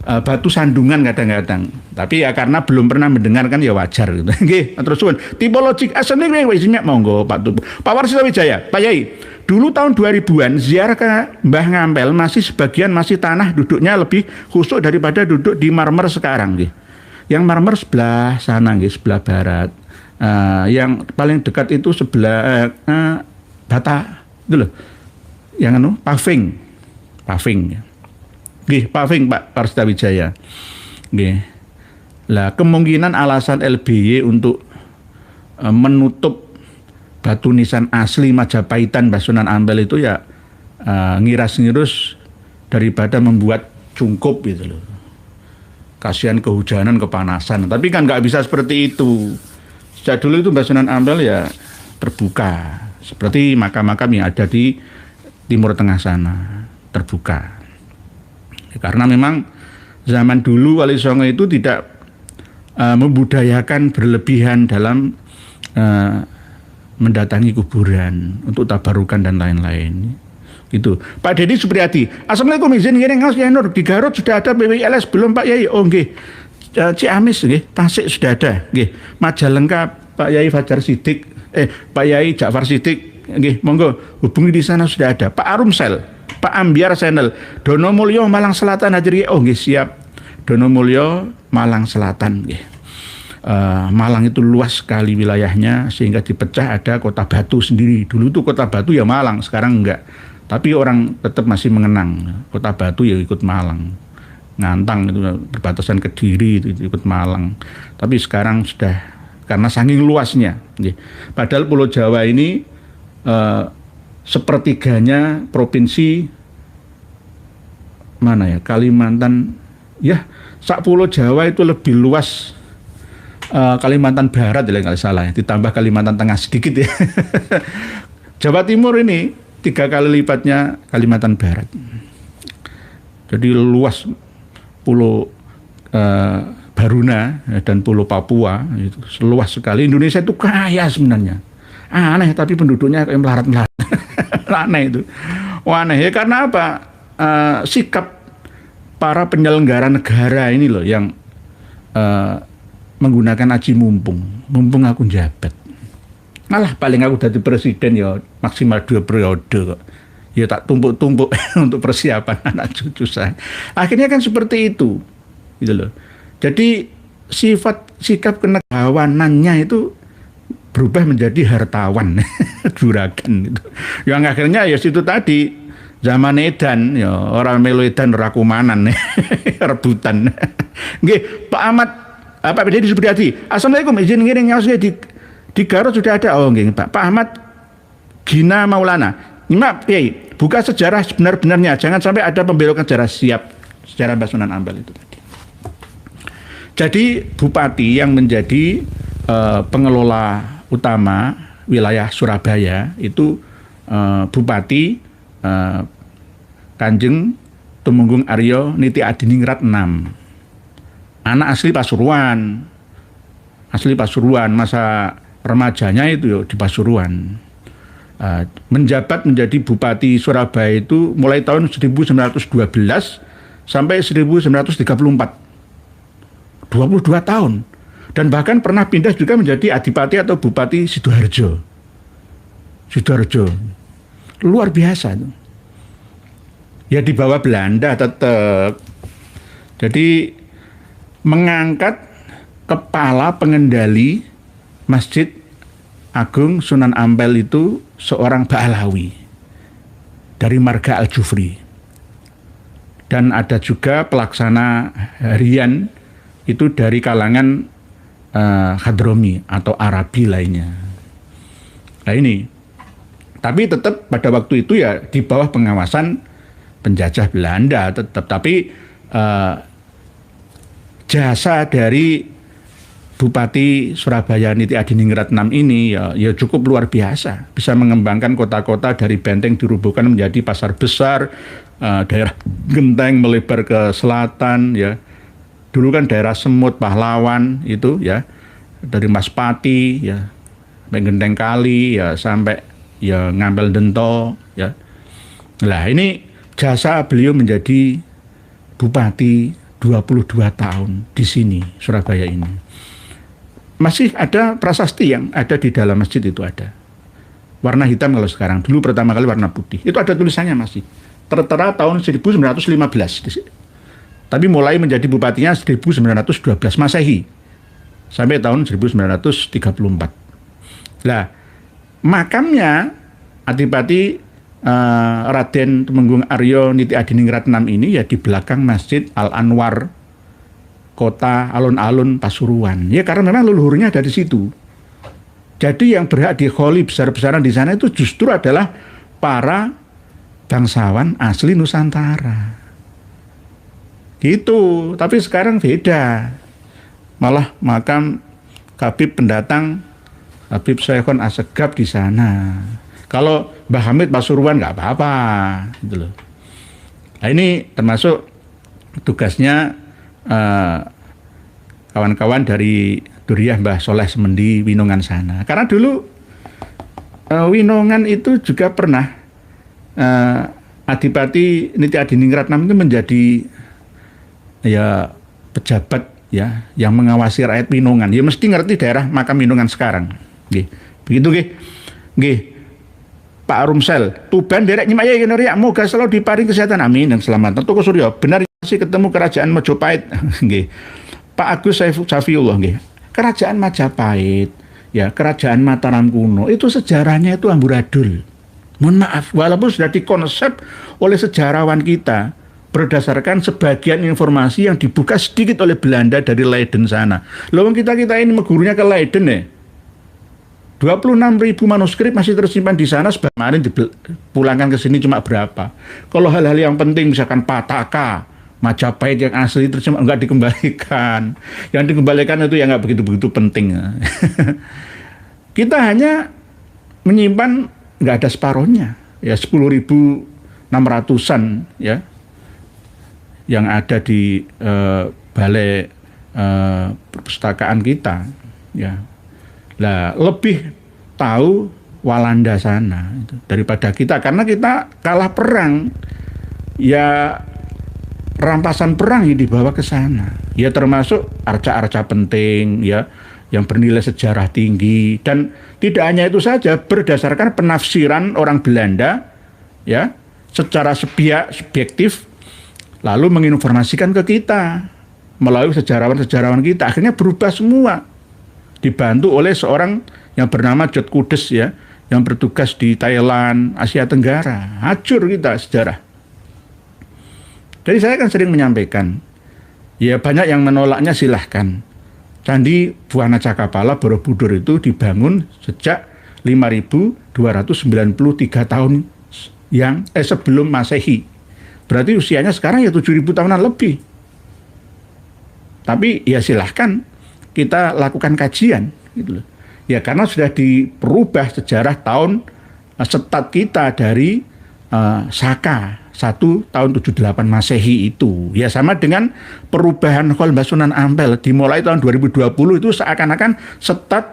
[SPEAKER 1] batu sandungan kadang-kadang. Tapi ya karena belum pernah mendengarkan ya wajar gitu. Nggih, terus suwun. Tipologi asli wisinya monggo Pak Tupu. Pak Warsito Wijaya, Pak Yai. Dulu tahun 2000-an ziarah ke Mbah Ngampel masih sebagian masih tanah, duduknya lebih khusyuk daripada duduk di marmer sekarang nggih. Yang marmer sebelah sana nggih, sebelah barat. Yang paling dekat itu sebelah Bata itu loh. Yang paving. Nggih, paving Pak Warsito Wijaya. Nggih. Lah kemungkinan alasan LBY untuk menutup batu nisan asli Majapahitan Mbah Sunan Ampel itu ya ngiras-ngirus daripada membuat cungkup gitu loh. Kasihan kehujanan, kepanasan. Tapi kan nggak bisa seperti itu. Sejak dulu itu Mbah Sunan Ampel ya terbuka. Seperti makam-makam yang ada di Timur Tengah sana. Terbuka. Karena memang zaman dulu Wali Songo itu tidak membudayakan berlebihan dalam mendatangi kuburan untuk tabarukan dan lain-lain. Gitu. Pak Dedi Supriyadi, Assalamualaikum, izin ngiring Mas Yai Nur. Di Garut sudah ada PWLS belum Pak Yai? Oh nggih. Ciamis nggih, Tasik sudah ada nggih. Majalengka Pak Yai Fajar Siddiq, Pak Yai Ja'far Siddiq nggih, monggo hubungi di sana sudah ada. Pak Arumsel, Pak Ambiar Senel, Dono Mulyo Malang Selatan hadir. Oh nggih, siap. Dono Mulyo Malang Selatan nggih. Malang itu luas sekali wilayahnya sehingga dipecah ada Kota Batu sendiri. Dulu tuh Kota Batu ya Malang, sekarang enggak. Tapi orang tetap masih mengenang Kota Batu ya ikut Malang. Ngantang itu berbatasan Kediri itu ikut Malang. Tapi sekarang sudah karena saking luasnya. Padahal Pulau Jawa ini sepertiganya provinsi mana ya? Kalimantan. Ya, sak Pulau Jawa itu lebih luas Kalimantan Barat ya kalau salah ya, ditambah Kalimantan Tengah sedikit ya. Jawa Timur ini 3 kali lipatnya Kalimantan Barat. Jadi luas Pulau Baruna dan Pulau Papua itu seluas sekali. Indonesia itu kaya sebenarnya. Aneh tapi penduduknya kayak melarat-melarat. Aneh itu. Aneh ya karena apa? Sikap para penyelenggara negara ini loh yang menggunakan aji mumpung aku jabat. Malah paling aku jadi presiden ya maksimal 2 periode kok. Ya tak tumpuk-tumpuk untuk persiapan anak cucu saya. Akhirnya kan seperti itu. Gitu loh. Jadi sikap kenegarawanannya itu berubah menjadi hartawan, juragan gitu. Yang akhirnya ya situ tadi zaman edan ya orang melu edan ora kumanan rebutan. Nggih, Pak Ahmad Pak Dedi Supriyadi, Assalamualaikum, izin ngiring nyawas di Garut sudah ada. Oh nggih, Pak Ahmad Gina Maulana. Nyimak Piai, buka sejarah sebenar-benarnya, jangan sampai ada pembelokan sejarah. Siap, sejarah Mbah Sunan Ampel itu tadi. Jadi bupati yang menjadi pengelola utama wilayah Surabaya itu Bupati Kanjeng Tumenggung Aryo Niti Adiningrat 6. Anak asli Pasuruan, masa remajanya itu ya di Pasuruan. Menjabat menjadi Bupati Surabaya itu mulai tahun 1912 sampai 1934. 22 tahun. Dan bahkan pernah pindah juga menjadi Adipati atau Bupati Sidoarjo. Luar biasa itu. Ya di bawah Belanda tetap. Jadi mengangkat kepala pengendali Masjid Agung Sunan Ampel itu seorang Ba'alawi dari marga Al-Jufri. Dan ada juga pelaksana harian itu dari kalangan Hadromi atau Arabi lainnya. Nah ini, tapi tetap pada waktu itu ya di bawah pengawasan penjajah Belanda tetap. Tapi jasa dari Bupati Surabaya Niti Adiningrat 6 ini ya cukup luar biasa. Bisa mengembangkan kota-kota dari benteng dirubuhkan menjadi pasar besar, daerah genteng melebar ke selatan ya. Dulu kan daerah Semut, Pahlawan itu ya, dari Maspati ya, sampai Genteng Kali, ya sampai ya Ngampel Dento, ya. Nah ini jasa beliau menjadi bupati 22 tahun di sini, Surabaya ini. Masih ada prasasti yang ada di dalam masjid itu ada. Warna hitam kalau sekarang, dulu pertama kali warna putih. Itu ada tulisannya masih. Tertera tahun 1915. Tapi mulai menjadi bupatinya 1912 Masehi. Sampai tahun 1934. Nah, makamnya Adipati Raden Temenggung Aryo Niti Adiningrat VI ini ya di belakang Masjid Al-Anwar, kota alun-alun Pasuruan. Ya karena memang leluhurnya ada di situ. Jadi yang berhak dikholi besar-besaran di sana itu justru adalah para bangsawan asli Nusantara. Gitu. Tapi sekarang beda. Malah makam Habib pendatang Habib Syekhon Assegaf di sana. Kalau Mbah Hamid Pasuruan nggak apa-apa, gitu loh. Nah ini termasuk tugasnya kawan-kawan dari Duriyah Mbah Soleh Semendi Winongan sana. Karena dulu Winongan itu juga pernah Adipati Niti Adiningrat VI itu menjadi ya pejabat ya yang mengawasi rakyat Winongan. Ya mesti ngerti daerah makam Winongan sekarang. Nggih. Begitu nggih. Nggih. Pak Rumsel, Tuban derek nyemaya yen riak moga selalu diparing kesehatan amin dan selamat. Tuku Suryo, benar sih ketemu kerajaan Majapahit. Nggih. Pak Agus Safiullah nggih. Kerajaan Majapahit, ya kerajaan Mataram kuno itu sejarahnya itu amburadul. Mohon maaf, walaupun sudah dikonsep oleh sejarawan kita berdasarkan sebagian informasi yang dibuka sedikit oleh Belanda dari Leiden sana. Loh kita ini gurunya ke Leiden ya. 26.000 manuskrip masih tersimpan di sana, kemarin dipulangkan ke sini cuma berapa. Kalau hal-hal yang penting misalkan Pataka, Majapahit yang asli tersimpan enggak dikembalikan. Yang dikembalikan itu ya enggak begitu-begitu penting. Kita hanya menyimpan enggak ada separohnya. Ya 10.600-an ya. Yang ada di balai perpustakaan kita ya. Lah lebih tahu Walanda sana itu, daripada kita karena kita kalah perang ya rampasan perang yang dibawa ke sana ya termasuk arca-arca penting ya yang bernilai sejarah tinggi dan tidak hanya itu saja berdasarkan penafsiran orang Belanda ya secara subjektif lalu menginformasikan ke kita melalui sejarawan-sejarawan kita akhirnya berubah semua. Dibantu oleh seorang yang bernama Jod Kudes ya, yang bertugas di Thailand, Asia Tenggara. Hancur kita sejarah. Jadi saya kan sering menyampaikan, ya banyak yang menolaknya silahkan. Candi Buana Cakapala Borobudur itu dibangun sejak 5.293 tahun yang sebelum Masehi. Berarti usianya sekarang ya 7.000 tahunan lebih. Tapi ya silahkan kita lakukan kajian gitu loh. Ya karena sudah diperubah sejarah tahun setat kita dari Saka 1 tahun 78 Masehi itu. Ya sama dengan perubahan Kholbah Sunan Ampel dimulai tahun 2020 itu seakan-akan setat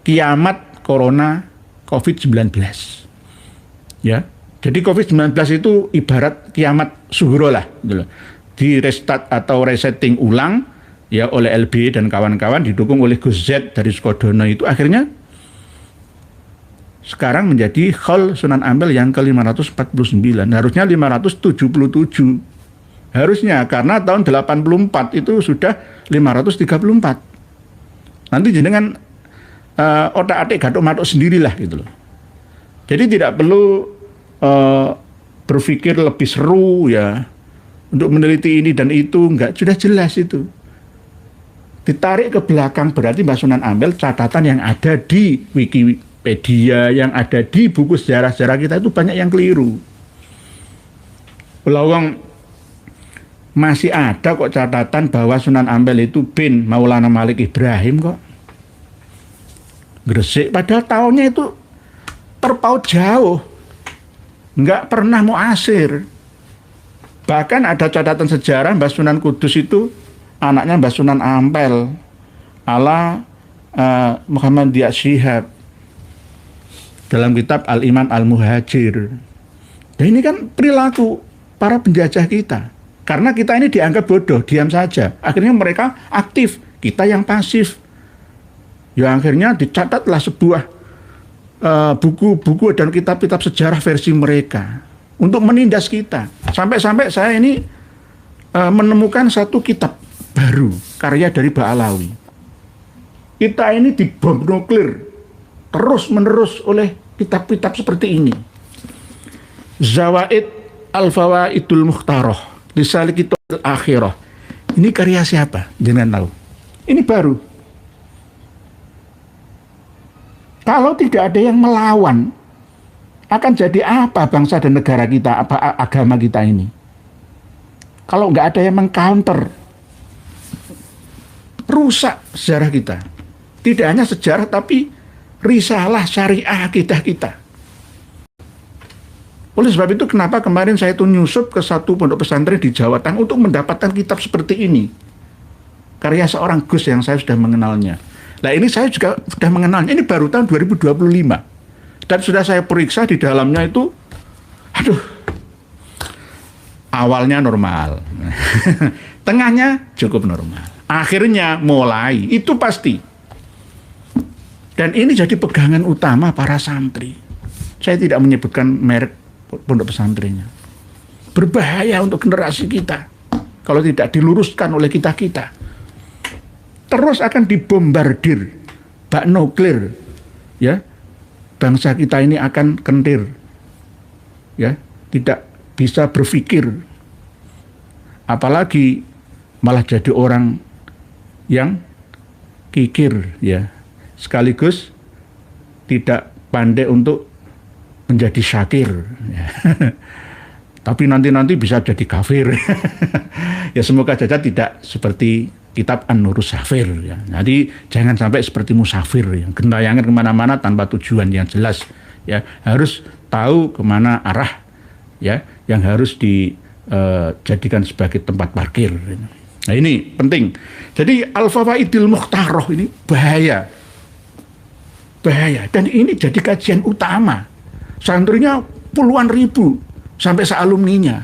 [SPEAKER 1] kiamat corona COVID-19. Ya. Jadi COVID-19 itu ibarat kiamat suhro lah gitu loh. Di restart atau resetting ulang ya oleh LB dan kawan-kawan didukung oleh Gus Z dari Sukodono itu akhirnya sekarang menjadi Khol Sunan Ampel yang ke-549 harusnya 577 harusnya karena tahun 84 itu sudah 534 nanti jenengan otak-atik gatuk-matuk sendirilah gitu loh. Jadi tidak perlu berpikir lebih seru ya untuk meneliti ini dan itu enggak sudah jelas itu. Ditarik ke belakang berarti Mbah Sunan Ampel catatan yang ada di Wikipedia, yang ada di buku sejarah-sejarah kita itu banyak yang keliru. Belawang masih ada kok catatan bahwa Sunan Ampel itu bin Maulana Malik Ibrahim kok. Gresik padahal tahunnya itu terpaut jauh. Enggak pernah muasir. Bahkan ada catatan sejarah Mbah Sunan Kudus itu anaknya Mbah Sunan Ampel ala Muhammad Dia Syihab dalam kitab Al-Imam Al-Muhajir. Dan ini kan perilaku para penjajah kita. Karena kita ini dianggap bodoh, diam saja. Akhirnya mereka aktif, kita yang pasif. Ya akhirnya dicatatlah sebuah buku-buku dan kitab-kitab sejarah versi mereka untuk menindas kita. Sampai-sampai saya ini menemukan satu kitab baru, karya dari Ba'alawi. Kita ini dibom nuklir terus-menerus oleh kitab-kitab seperti ini. Zawaid Al-Fawaidul Mukhtarah Lisalikitul Akhirah. Ini karya siapa? Jangan tahu. Ini baru. Kalau tidak ada yang melawan, akan jadi apa bangsa dan negara kita, apa agama kita ini? Kalau nggak ada yang mengcounter, rusak sejarah kita. Tidak hanya sejarah, tapi risalah syariah akidah kita. Oleh sebab itu kenapa kemarin saya itu nyusup ke satu pondok pesantren di Jawa Tengah untuk mendapatkan kitab seperti ini. Karya seorang Gus yang saya sudah mengenalnya. Nah ini saya juga sudah mengenalnya. Ini baru tahun 2025. Dan sudah saya periksa di dalamnya itu, aduh, awalnya normal. Tengahnya cukup normal. Akhirnya mulai, itu pasti. Dan ini jadi pegangan utama para santri. Saya tidak menyebutkan merek pondok pesantrennya. Berbahaya untuk generasi kita kalau tidak diluruskan oleh kita-kita. Terus akan dibombardir bak nuklir, ya. Bangsa kita ini akan kentir, ya, tidak bisa berpikir, apalagi malah jadi orang yang kikir, ya, sekaligus tidak pandai untuk menjadi syakir, ya. Tapi nanti bisa jadi kafir. Ya semoga saja tidak seperti kitab An-Nurus Safir, ya. Jadi jangan sampai seperti musafir yang gentayangan kemana-mana tanpa tujuan yang jelas, ya. Harus tahu kemana arah, ya, yang harus dijadikan sebagai tempat parkir. Nah ini penting. Jadi Al-Fawaidul Mukhtarah ini bahaya, dan ini jadi kajian utama. Santrinya puluhan ribu sampai sealumninya.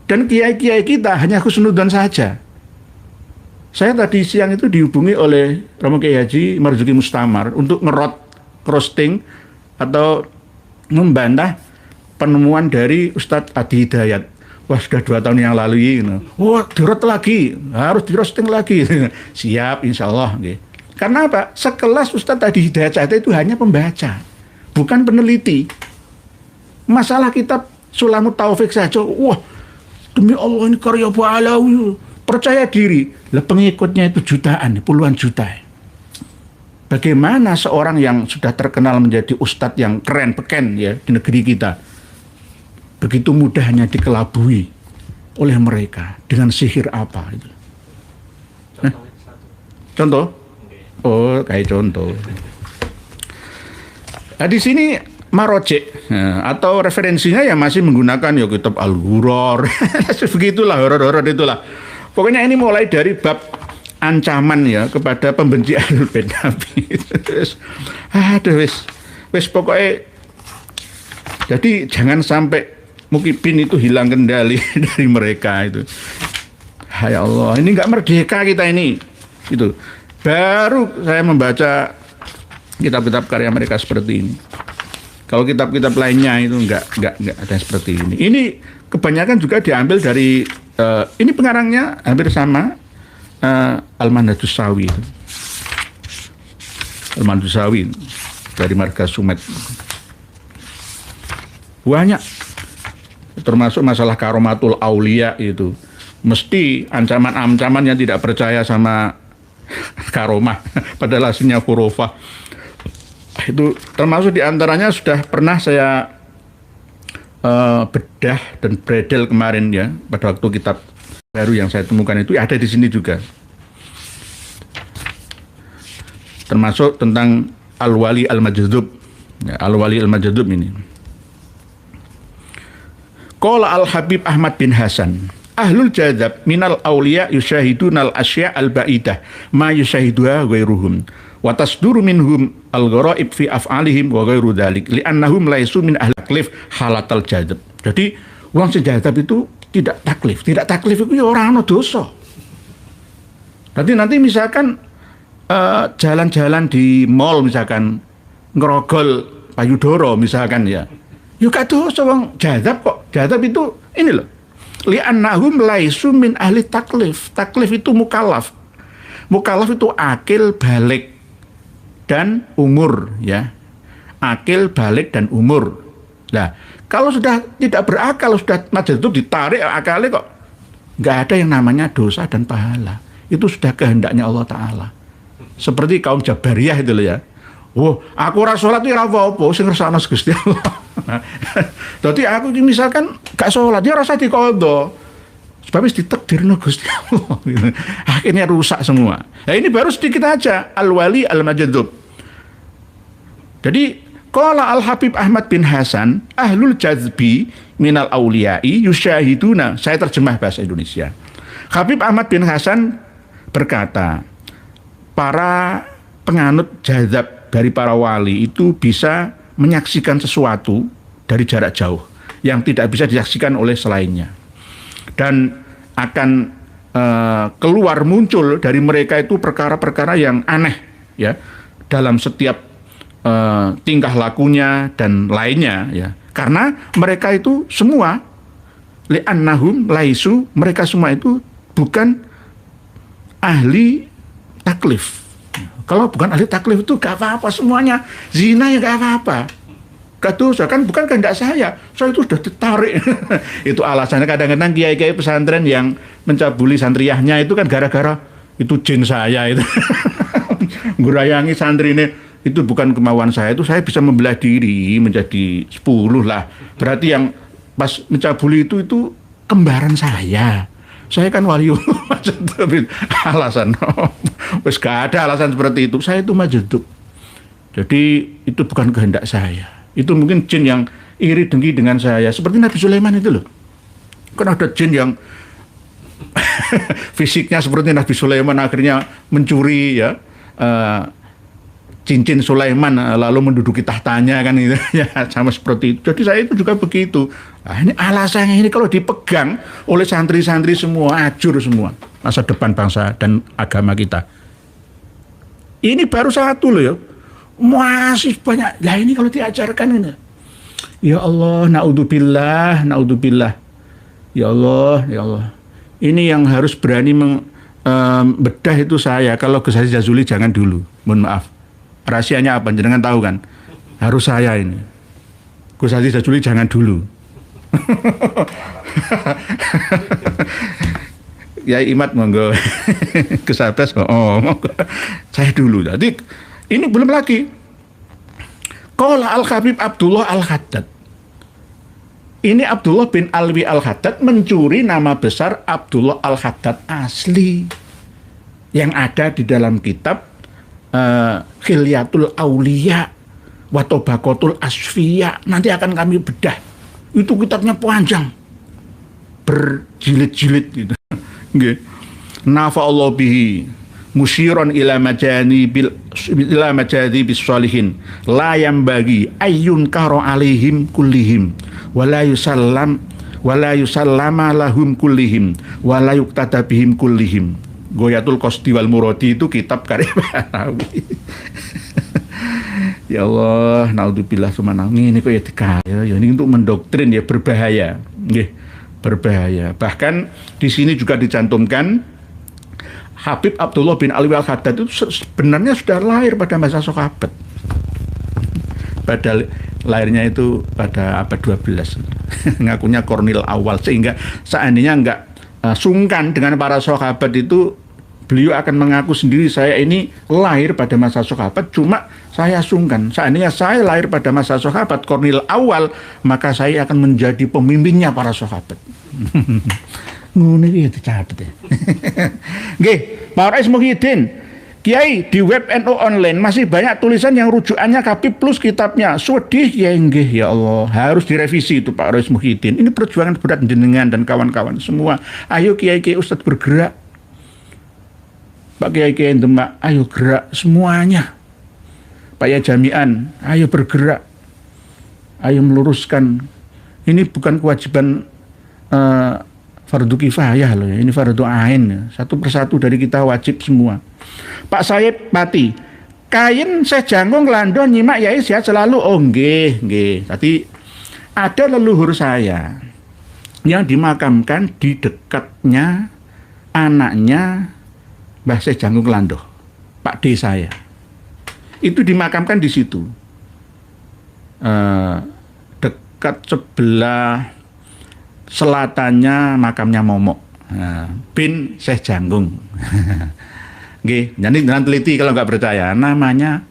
[SPEAKER 1] Dan kiai-kiai kita hanya khusnudzon saja. Saya tadi siang itu dihubungi oleh Romo Kiai Haji Marzuki Mustamar untuk roasting atau membantah penemuan dari Ustadz Adi Hidayat. Wah sudah 2 tahun yang lalu ini. Wah dirot lagi, harus dirosting lagi. Siap insya Allah. Karena apa? Sekelas Ustadz Adi Hidayat saja itu hanya pembaca, bukan peneliti. Masalah kitab Sulamut Taufik saja, wah demi Allah ini karya Ba'alawi, percaya diri. Lah pengikutnya itu jutaan, puluhan juta. Bagaimana seorang yang sudah terkenal menjadi ustadz yang keren peken, ya, di negeri kita, begitu mudahnya dikelabui oleh mereka dengan sihir apa itu? Contoh? Oh, kayak contoh. Nah, di sini marojek, atau referensinya ya masih menggunakan ya kitab Al-Ghuror. Begitulah, horor-horor itulah. Pokoknya ini mulai dari bab ancaman ya kepada pembenci Ahlul Bait Nabi. Wis pokoknya. Jadi jangan sampai Mukibin itu hilang kendali dari mereka itu. Ya Allah, ini nggak merdeka kita ini. Itu. Baru saya membaca kitab-kitab karya mereka seperti ini. Kalau kitab-kitab lainnya itu enggak ada seperti ini. Ini kebanyakan juga diambil dari ini pengarangnya hampir sama Al-Manhajus Sawi. Al-Manhajus Sawi dari Marga Sumet. Banyak, termasuk masalah karomatul aulia itu. Mesti ancaman-ancaman yang tidak percaya sama karomah, padahal aslinya khurafah. Itu termasuk diantaranya sudah pernah saya bedah dan bredel kemarin ya, pada waktu kitab baru yang saya temukan itu ada di sini juga. Termasuk tentang Al-Wali Al-Majdub, ya, Al-Wali Al-Majdub ini. Qala Al-Habib Ahmad bin Hasan, ahlul jadzab minal awliya yusyahidunal asya al-ba'idah ma yusyahiduha ghairuhum wa tasduru minhum al-gharaib fi af'alihim wa ghairu dzalik li'annahum laisu min ahli taklif halatal jadab. Jadi wong sing jadab itu tidak taklif. Tidak taklif itu ya ora ana dosa. Nanti misalkan jalan-jalan di mall misalkan ngerogol payudara misalkan ya. Ya gak dosa wong jadab kok. Jadab itu ini loh. Li'annahum laisu min ahli taklif. Taklif itu mukallaf. Mukallaf itu akil, balik dan umur ya. Akil, balik dan umur. Nah, kalau sudah tidak berakal, sudah majdzub ditarik akalnya kok nggak ada yang namanya dosa dan pahala. Itu sudah kehendaknya Allah Ta'ala. Seperti kaum Jabariyah itu loh ya. Oh, aku ora salat ora apa-apa sing ngersakno Gusti Allah. Dadi aku misalkan gak salat ya rasa diqadha. Sebab wis ditakdirno Gusti Allah. Akhirnya rusak semua. Nah, ini baru sedikit aja al-wali al-majdzub. Jadi qala al-Habib Ahmad bin Hasan ahlul jazbi minal auliyai yusyahiduna. Saya terjemah bahasa Indonesia. Habib Ahmad bin Hasan berkata, para penganut jazab dari para wali itu bisa menyaksikan sesuatu dari jarak jauh yang tidak bisa disaksikan oleh selainnya, dan akan keluar muncul dari mereka itu perkara-perkara yang aneh ya dalam setiap tingkah lakunya dan lainnya ya, karena mereka itu semua li'annahum laisu, mereka semua itu bukan ahli taklif. Kalau bukan ahli taklif itu gak apa-apa semuanya. Zina ya gak apa-apa. Gak dosa, kan bukan kehendak saya itu sudah ditarik. Itu alasannya kadang-kadang kiai-kiai pesantren yang mencabuli santriyahnya itu kan gara-gara itu jin saya itu. Ngurayangi santri ini, itu bukan kemauan saya, itu saya bisa membelah diri menjadi 10 lah. Berarti yang pas mencabuli itu kembaran saya. Saya kan waliullah. Alasan wis gak ada alasan seperti itu. Saya itu majdzub. Jadi itu bukan kehendak saya. Itu mungkin jin yang iri dengki dengan saya. Seperti Nabi Sulaiman itu loh. Kan ada jin yang fisiknya seperti Nabi Sulaiman, akhirnya mencuri ya cincin Sulaiman lalu menduduki tahtanya kan gitu ya, sama seperti itu. Jadi saya itu juga begitu. Nah, ini alasannya ini kalau dipegang oleh santri-santri semua ajur semua masa depan bangsa dan agama kita. Ini baru satu loh ya. Masih banyak. Lah ini kalau diajarkan ini. Ya Allah, naudzubillah, naudzubillah. Ya Allah, ya Allah. Ini yang harus berani bedah itu saya. Kalau Gus Haji Jazuli jangan dulu. Mohon maaf. Rahasianya apa? Jangan tahu kan? Harus saya ini. Gus Haji Jazuli jangan dulu. Ya Imat monggo. Gus Abbas monggo. Saya dulu. Jadi ini belum lagi. Qala Al-Habib Abdullah Al-Haddad. Ini Abdullah bin Alwi Al-Haddad mencuri nama besar Abdullah Al-Haddad asli yang ada di dalam kitab Khilyatul Auliya wa Tabaqatul Asfiya. Nanti akan kami bedah. Itu kitabnya panjang, berjilid-jilid gitu. Nggih. Nafa Allah bihi musyiran ila majani bis sholihin la yambagi ayyun karo alaihim kullihim wala yusallama lahum kullihim wala yuqtada bihim kullihim. Goyatul Qasdi wal Muradi itu kitab karya Banawi. Ya Allah, naudzubillah sumana. Ini kok ya dikaya, ya ini untuk mendoktrin ya, berbahaya. Nggih, berbahaya. Bahkan di sini juga dicantumkan Habib Abdullah bin Alwi Al-Haddad itu sebenarnya sudah lahir pada masa sahabat. Pada lahirnya itu pada abad 12. Ngakunya Kornil awal, sehingga seandainya enggak sungkan dengan para sahabat itu, beliau akan mengaku sendiri, saya ini lahir pada masa sahabat, cuma saya sungkan. Seandainya saya lahir pada masa sahabat Kornil awal, maka saya akan menjadi pemimpinnya para sahabat. Ngono iki dicatet. Nggih, Pak Rais Muhyiddin, Kiai, di web NU online masih banyak tulisan yang rujukannya Kabib plus kitabnya. Sedih ya, nggih ya Allah, harus direvisi itu Pak Rais Muhyiddin. Ini perjuangan berat jenengan dan kawan-kawan semua. Ayo Kiai-kiai Ustadz bergerak. Pak Kiai-Kiai Demak, ayo gerak semuanya. Pak Yai Jami'an, ayo bergerak. Ayo meluruskan. Ini bukan kewajiban fardu kifayah loh ya. Ini fardu ain ya. Satu persatu dari kita wajib semua. Pak Said Pati, kain saya janggung lando nyimak yai sehat selalu. Oh nggih, nggih. Tadi ada leluhur saya yang dimakamkan di dekatnya anaknya Mbah Syekh Janggung Lando, Pak D saya. Itu dimakamkan di situ. Dekat sebelah selatannya makamnya Momok bin Syekh Janggung. Nggih, jadi jangan teliti kalau nggak percaya. Namanya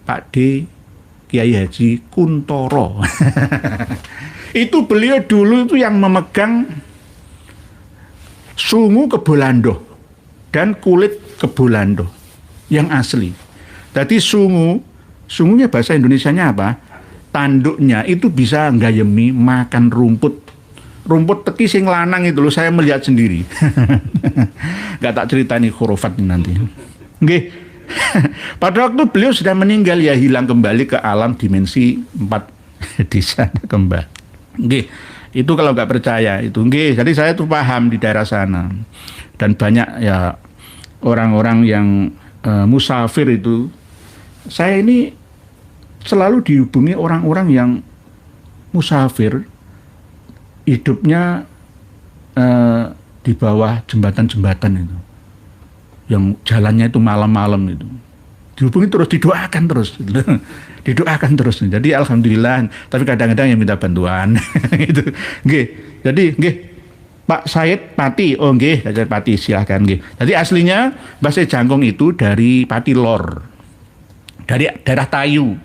[SPEAKER 1] Pak D Kiai Haji Kuntoro. Itu beliau dulu itu yang memegang sungu kebolando dan kulit kebolando yang asli. Jadi sungunya bahasa Indonesianya apa? Tanduknya itu bisa nggayemi makan rumput teki sing lanang itu loh, saya melihat sendiri. Gak tak cerita nih khurafat nanti. Nggih. Pada waktu beliau sudah meninggal ya hilang kembali ke alam dimensi 4 di sana kembali. Nggih, itu kalau nggak percaya itu nggih. Jadi saya tuh paham di daerah sana dan banyak ya orang-orang yang musafir itu. Saya ini selalu dihubungi orang-orang yang musafir hidupnya di bawah jembatan-jembatan itu, yang jalannya itu malam-malam itu. Dihubungi terus, didoakan terus. Didoakan terus. Jadi alhamdulillah, tapi kadang-kadang yang minta bantuan gitu. Nggih. Jadi nggih Pak Said Pati. Oh nggih, Said Pati silahkan nggih. Jadi aslinya Mbah Syekh Janggung itu dari Pati Lor. Dari daerah Tayu.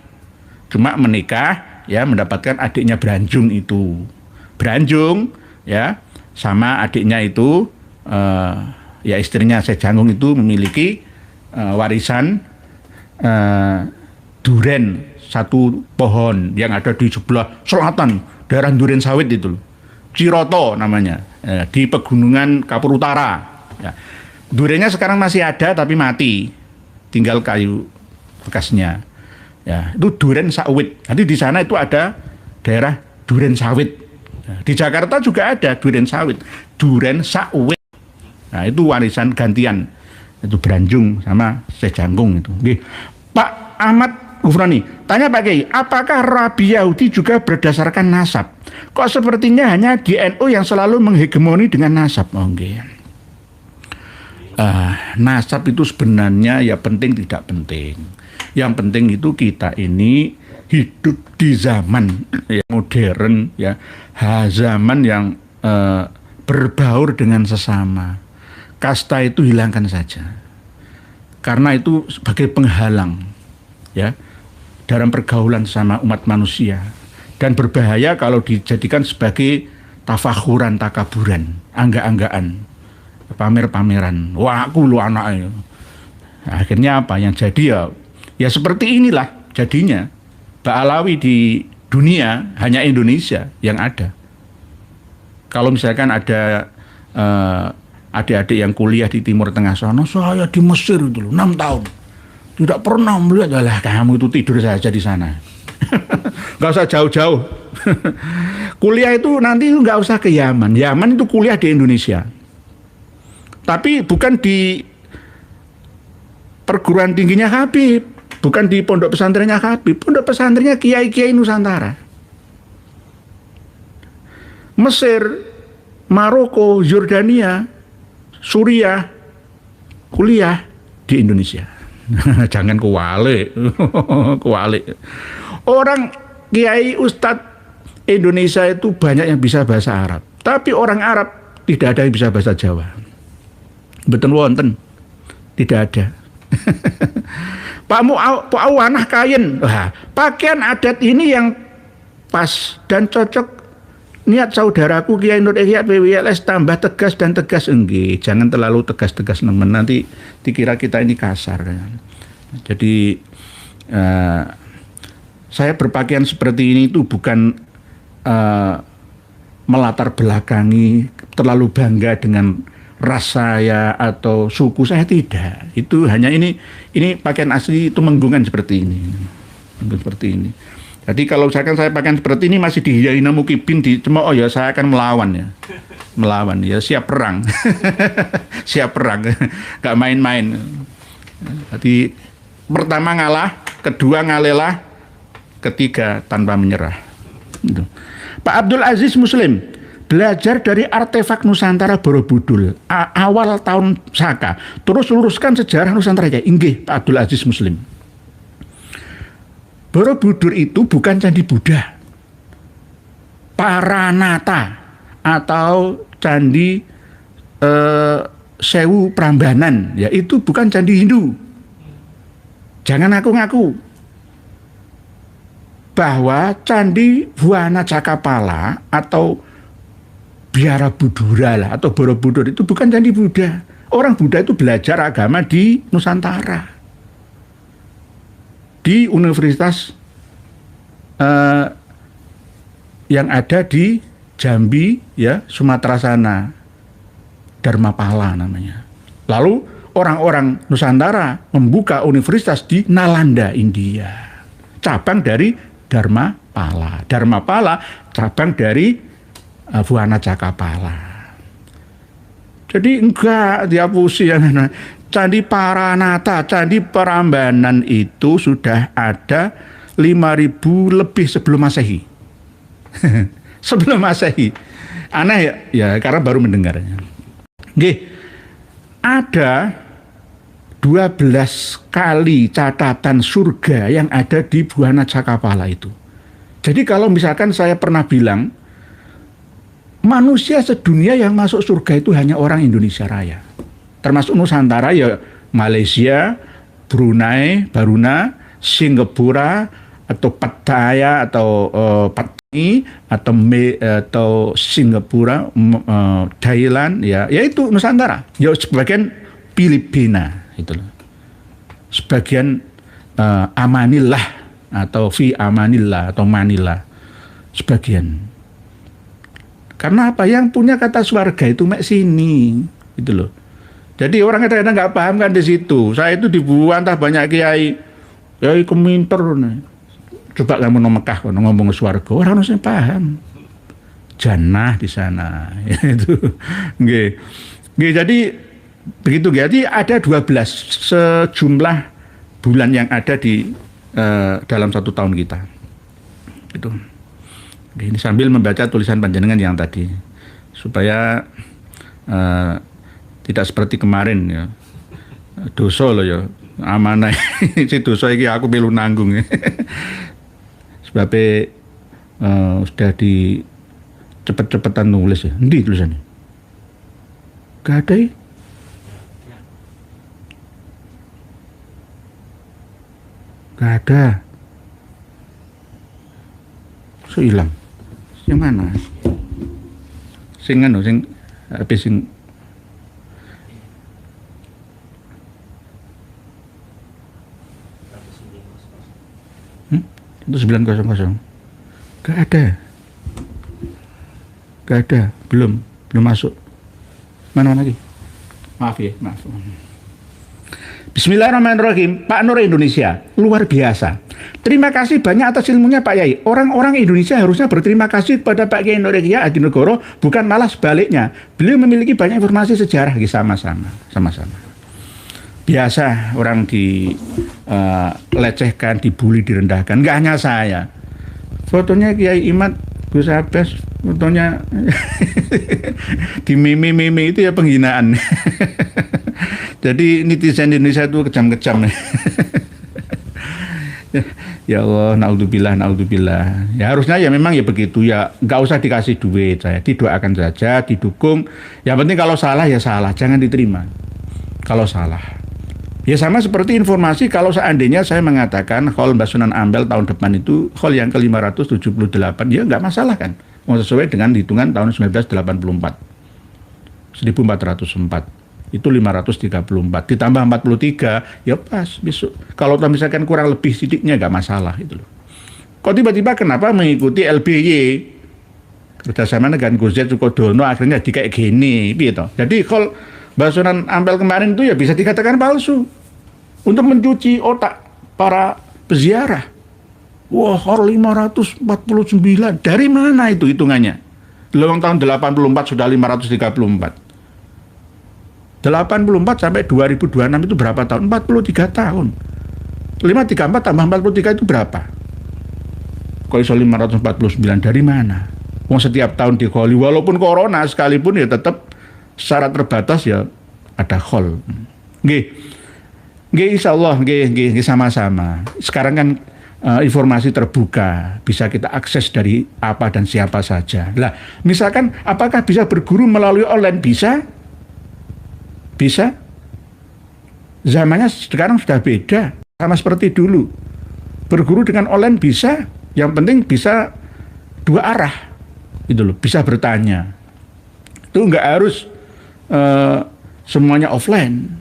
[SPEAKER 1] Cuma menikah ya mendapatkan adiknya Branjung itu. Branjung ya sama adiknya itu ya istrinya Syekh Janggung itu memiliki warisan duren satu pohon yang ada di sebelah selatan daerah Duren Sawit itu, Ciroto namanya, di pegunungan Kapur Utara. Ya. Durennya sekarang masih ada tapi mati, tinggal kayu bekasnya. Ya, itu duren sawit. Nanti di sana itu ada daerah duren sawit. Ya, di Jakarta juga ada duren sawit, duren sawit. Nah itu warisan gantian. Itu Branjung sama Syekh Janggung itu. Oke. Pak Ahmad Gufroni, tanya Pak Kiai, apakah Rabi Yahudi juga berdasarkan nasab? Kok sepertinya hanya di NU yang selalu menghegemoni dengan nasab? Oh, okay. Nasab itu sebenarnya ya penting tidak penting. Yang penting itu kita ini hidup di zaman yang modern, ya, zaman yang berbaur dengan sesama. Kasta itu hilangkan saja, karena itu sebagai penghalang ya dalam pergaulan sama umat manusia, dan berbahaya kalau dijadikan sebagai tafakhuran, takaburan, angga-anggaan, pamer-pameran. Wah aku lu anaknya. Akhirnya apa yang jadi ya seperti inilah jadinya. Ba'alawi di dunia hanya Indonesia yang ada. Kalau misalkan ada adik-adik yang kuliah di Timur Tengah sana, saya di Mesir dulu 6 tahun tidak pernah melihat. Lah kamu itu tidur saja di sana. Nggak usah jauh-jauh. Kuliah itu nanti nggak usah ke Yaman. Yaman itu kuliah di Indonesia, tapi bukan di perguruan tingginya Habib, bukan di pondok pesantrennya Habib, pondok pesantrennya kiai-kiai Nusantara. Mesir, Maroko, Yordania, Suriah, kuliah di Indonesia. Jangan kuwalik. Kuwalik. Orang kiai ustadz Indonesia itu banyak yang bisa bahasa Arab, tapi orang Arab tidak ada yang bisa bahasa Jawa. Betul wonten, tidak ada. Pak Mu'awanah kain, wah, pakaian adat ini yang pas dan cocok. Niat saudaraku Kiai Nur Ihya PWLS tambah tegas dan tegas. Enggak, jangan terlalu tegas-tegas nemen, nanti dikira kita ini kasar. Jadi saya berpakaian seperti ini itu bukan melatar belakangi terlalu bangga dengan ras saya atau suku saya, tidak. Itu hanya ini pakaian asli Tumenggungan seperti ini. Seperti ini. Jadi kalau misalkan saya pakaian seperti ini masih dihina Mukibin cuma ya saya akan melawan ya. Melawan ya, siap perang. Siap perang. Gak main-main. Jadi pertama ngalah, kedua ngalelah, ketiga tanpa menyerah. Gitu. Pak Abdul Aziz Muslim belajar dari artefak Nusantara Borobudur awal tahun Saka, terus luruskan sejarah Nusantara. Inggih Pak Abdul Aziz Muslim. Borobudur itu bukan candi Buddha, Paranata atau candi Sewu Prambanan, ya itu bukan candi Hindu. Jangan ngaku-ngaku bahwa candi Buana Cakapala atau Biara Budura lah atau Borobudur itu bukan candi Buddha. Orang Buddha itu belajar agama di Nusantara, di universitas yang ada di Jambi, ya Sumatera sana, Dharmapala namanya. Lalu orang-orang Nusantara membuka universitas di Nalanda, India, cabang dari Dharmapala. Dharmapala cabang dari Buana Cakapala. Jadi enggak dihapusi yang Candi Paranata, Candi Prambanan itu sudah ada 5.000 lebih sebelum Masehi. Sebelum Masehi. Aneh ya karena baru mendengarnya. Nggih. Ada 12 kali catatan surga yang ada di Buana Cakapala itu. Jadi kalau misalkan saya pernah bilang manusia sedunia yang masuk surga itu hanya orang Indonesia Raya. Termasuk Nusantara ya Malaysia, Brunei, Baruna, Singapura atau Pattaya atau Patni atau Singapura, Thailand ya itu Nusantara. Ya sebagian Filipina itu loh. Sebagian Amanillah atau Fi Amanillah atau Manila. Sebagian. Karena apa yang punya kata surga itu mek sini gitu loh. Jadi orang kadang-kadang nggak paham kan di situ. Saya itu dibantah banyak kiai keminter nih. Coba kamu nang Mekah ngomong swarga, orang harusnya paham. Jannah di sana itu. Nggih. Nggih, jadi begitu. Jadi ada 12 sejumlah bulan yang ada di dalam 1 tahun kita. Gitu. Ini sambil membaca tulisan panjenengan yang tadi supaya tidak seperti kemarin ya. Dosa loh ya. Amanah si dosa iki aku melu nanggung. Sebab sudah di cepet-cepetan nulis ya. Endi tulisannya? Gak ada ya? Gak ada. So hilang. Yang mana? Sing habis sing itu 900. Gak ada. Belum masuk. Mana lagi? Maaf ya, maaf. Bismillahirrahmanirrahim. Pak Nur Indonesia, luar biasa. Terima kasih banyak atas ilmunya Pak Yai. Orang-orang Indonesia harusnya berterima kasih kepada Pak Kiai Nur Yahya Hadinegoro, bukan malah sebaliknya. Beliau memiliki banyak informasi sejarah. Sama-sama. Biasa orang dilecehkan, dibully, direndahkan. Nggak hanya saya. Fotonya Kiai Imad, Gus Abbas, fotonya di meme itu ya penghinaan. Jadi netizen Indonesia itu kejam-kejam. Ya Allah, naudzubillah. Ya harusnya ya memang ya begitu ya. Nggak usah dikasih duit saya. Didoakan saja, didukung. Yang penting kalau salah ya salah, jangan diterima. Kalau salah. Ya sama seperti informasi kalau seandainya saya mengatakan Khol Mbah Sunan Ampel tahun depan itu Khol yang ke-578, ya nggak masalah kan. Sesuai dengan hitungan tahun 1984. 1404. Itu 534. Ditambah 43, ya pas besok. Kalau misalkan kurang lebih sedikitnya nggak masalah itu loh. Kok tiba-tiba kenapa mengikuti LBY? kerjasama dengan Gojek Sukodono akhirnya di kayak gini gitu. Jadi kalau Basuran Ampel kemarin itu ya bisa dikatakan palsu untuk mencuci otak para peziarah. Wah, 549 dari mana itu hitungannya? Lewang tahun 84 sudah 534. 84 sampai 2026 itu berapa tahun? 43 tahun. 534 tambah 43 itu berapa? Kok iso 549 dari mana? Wong setiap tahun dikoli, walaupun corona sekalipun ya tetap secara terbatas ya ada khol. Nggih. Nggih insyaallah nggih sama-sama. Sekarang kan informasi terbuka, bisa kita akses dari apa dan siapa saja. Lah, misalkan apakah bisa berguru melalui online? Bisa. Bisa. Zamannya sekarang sudah beda, sama seperti dulu. Berguru dengan online bisa, yang penting bisa dua arah, gitu loh. Bisa bertanya. Itu nggak harus semuanya offline.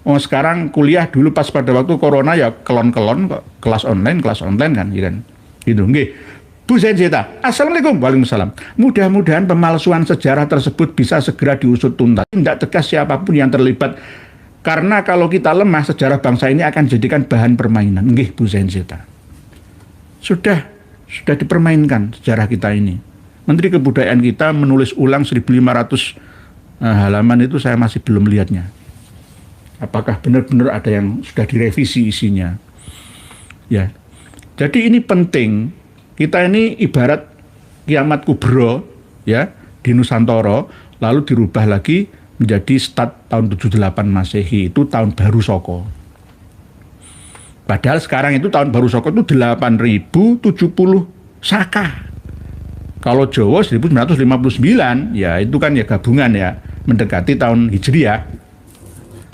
[SPEAKER 1] Oh sekarang kuliah dulu pas pada waktu corona ya kelon-kelon kok, kelas online kan, gitu kan. Gitu, nggih. Bu Zenzeta, Assalamualaikum. Waalaikumsalam. Mudah-mudahan pemalsuan sejarah tersebut bisa segera diusut tuntas. Tidak tegas siapapun yang terlibat. Karena kalau kita lemah, sejarah bangsa ini akan dijadikan bahan permainan. Nggih, Bu Zenzeta. Sudah dipermainkan sejarah kita ini. Menteri Kebudayaan kita menulis ulang 1.500 halaman itu saya masih belum lihatnya. Apakah benar-benar ada yang sudah direvisi isinya? Ya. Jadi ini penting. Kita ini ibarat kiamat kubro ya di Nusantara, lalu dirubah lagi menjadi start tahun 78 Masehi, itu tahun baru Soko. Padahal sekarang itu tahun baru Soko itu 8.070 Saka. Kalau Jawa 1959, ya itu kan ya gabungan ya, mendekati tahun Hijriah.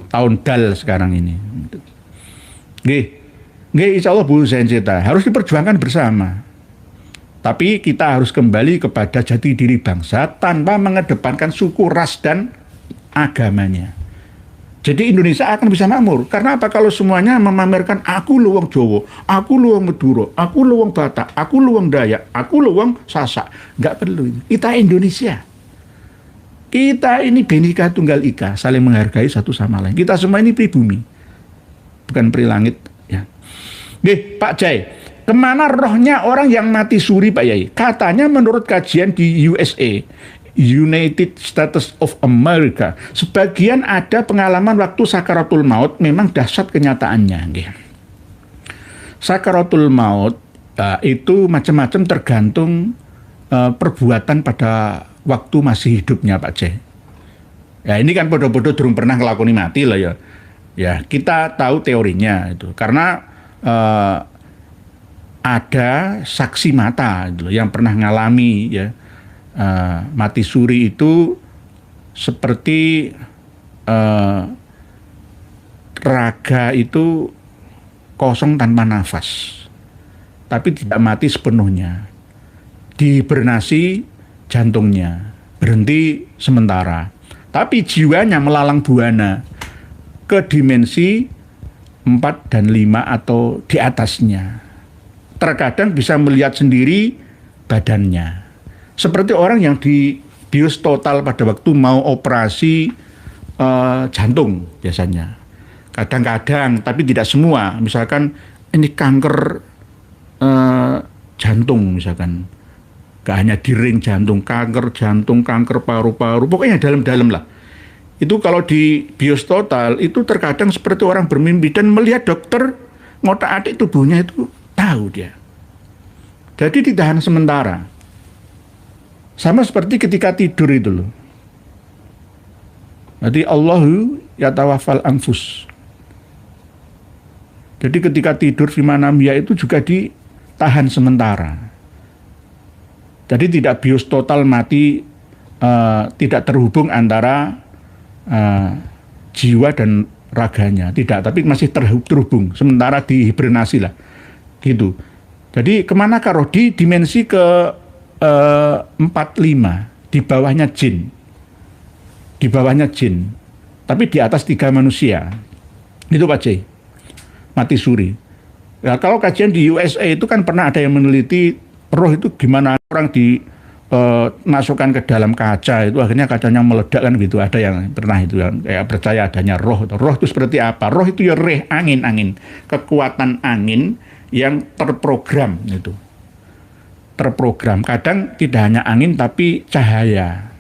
[SPEAKER 1] Tahun Dal sekarang ini. Nggih insyaallah Bu Zenzeta harus diperjuangkan bersama. Tapi kita harus kembali kepada jati diri bangsa tanpa mengedepankan suku, ras, dan agamanya. Jadi Indonesia akan bisa makmur. Karena apa? Kalau semuanya memamerkan aku lu wong Jawa, aku lu wong Madura, aku lu wong Batak, aku lu wong Dayak, aku lu wong Sasak. Nggak perlu ini. Kita Indonesia. Kita ini Bhinneka Tunggal Ika, saling menghargai satu sama lain. Kita semua ini pribumi, bukan prilangit. Ya. Nggih, Pak Jai. Kemana rohnya orang yang mati suri Pak Yai? Katanya menurut kajian di USA, United States of America, sebagian ada pengalaman waktu sakaratul maut memang dahsyat kenyataannya. Sakaratul maut itu macam-macam tergantung perbuatan pada waktu masih hidupnya Pak Jai. Ya ini kan bodoh-bodoh durung pernah ngelakoni mati lah ya. Ya kita tahu teorinya itu karena ada saksi mata gitu, yang pernah ngalami ya mati suri itu seperti raga itu kosong tanpa nafas, tapi tidak mati sepenuhnya, dihibernasi jantungnya, berhenti sementara, tapi jiwanya melalang buana ke dimensi 4 dan 5 atau di atasnya. Terkadang bisa melihat sendiri badannya. Seperti orang yang dibius total pada waktu mau operasi jantung biasanya. Kadang-kadang, tapi tidak semua. Misalkan ini kanker jantung misalkan. Gak hanya di ring jantung, kanker paru-paru, pokoknya dalam-dalam lah. Itu kalau di bios total, itu terkadang seperti orang bermimpi dan melihat dokter ngotak-atik tubuhnya itu tahu dia. Jadi ditahan sementara. Sama seperti ketika tidur itu loh. Jadi Allahu yatawaffal anfus. Jadi ketika tidur fi manamiya itu juga ditahan sementara. Jadi tidak bios total mati, tidak terhubung antara jiwa dan raganya, tidak, tapi masih terhubung, sementara dihibernasi lah, gitu. Jadi kemana roh? Di dimensi ke 4-5, di bawahnya jin, tapi di atas 3 manusia, itu Pak J, mati suri. Nah, kalau kajian di USA itu kan pernah ada yang meneliti roh itu gimana, orang masukkan ke dalam kaca itu akhirnya kacanya meledak kan gitu. Ada yang pernah itu yang kayak percaya adanya roh. Roh itu seperti apa? Roh itu ya angin, kekuatan angin yang terprogram itu. Terprogram. Kadang tidak hanya angin tapi cahaya.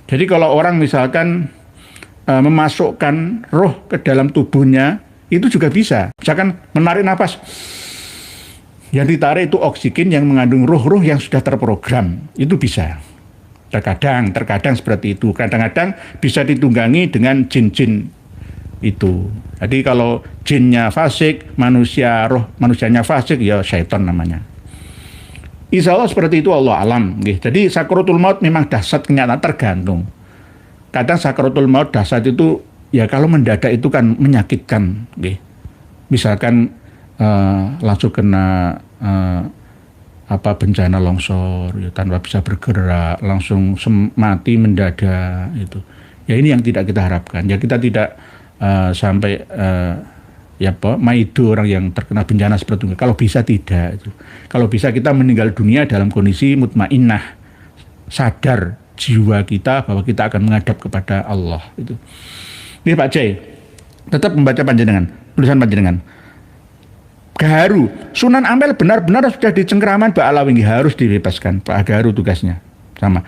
[SPEAKER 1] Jadi kalau orang misalkan memasukkan roh ke dalam tubuhnya itu juga bisa. Misalkan menarik nafas, yang ditarik itu oksigen yang mengandung roh-roh yang sudah terprogram. Itu bisa. Terkadang seperti itu. Kadang-kadang bisa ditunggangi dengan jin-jin itu. Jadi kalau jinnya fasik, manusianya fasik, ya syaitan namanya. Insya Allah seperti itu, Allah alam. Jadi sakaratul maut memang dahsyat, kenyataan tergantung. Kadang sakaratul maut dahsyat itu, ya kalau mendadak itu kan menyakitkan. Misalkan langsung kena bencana longsor ya, tanpa bisa bergerak, langsung mati mendadak itu. Ya ini yang tidak kita harapkan. Ya kita tidak sampai maido orang yang terkena bencana seperti itu. Kalau bisa tidak. Itu. Kalau bisa kita meninggal dunia dalam kondisi mutmainnah, sadar jiwa kita bahwa kita akan menghadap kepada Allah itu. Ini Pak Jai, tetap membaca panjenengan, tulisan panjenengan. Gaharu, Sunan Ampel benar-benar sudah di cengkeraman Mbak Alawinggi, harus dibebaskan. Pak Gaharu tugasnya sama.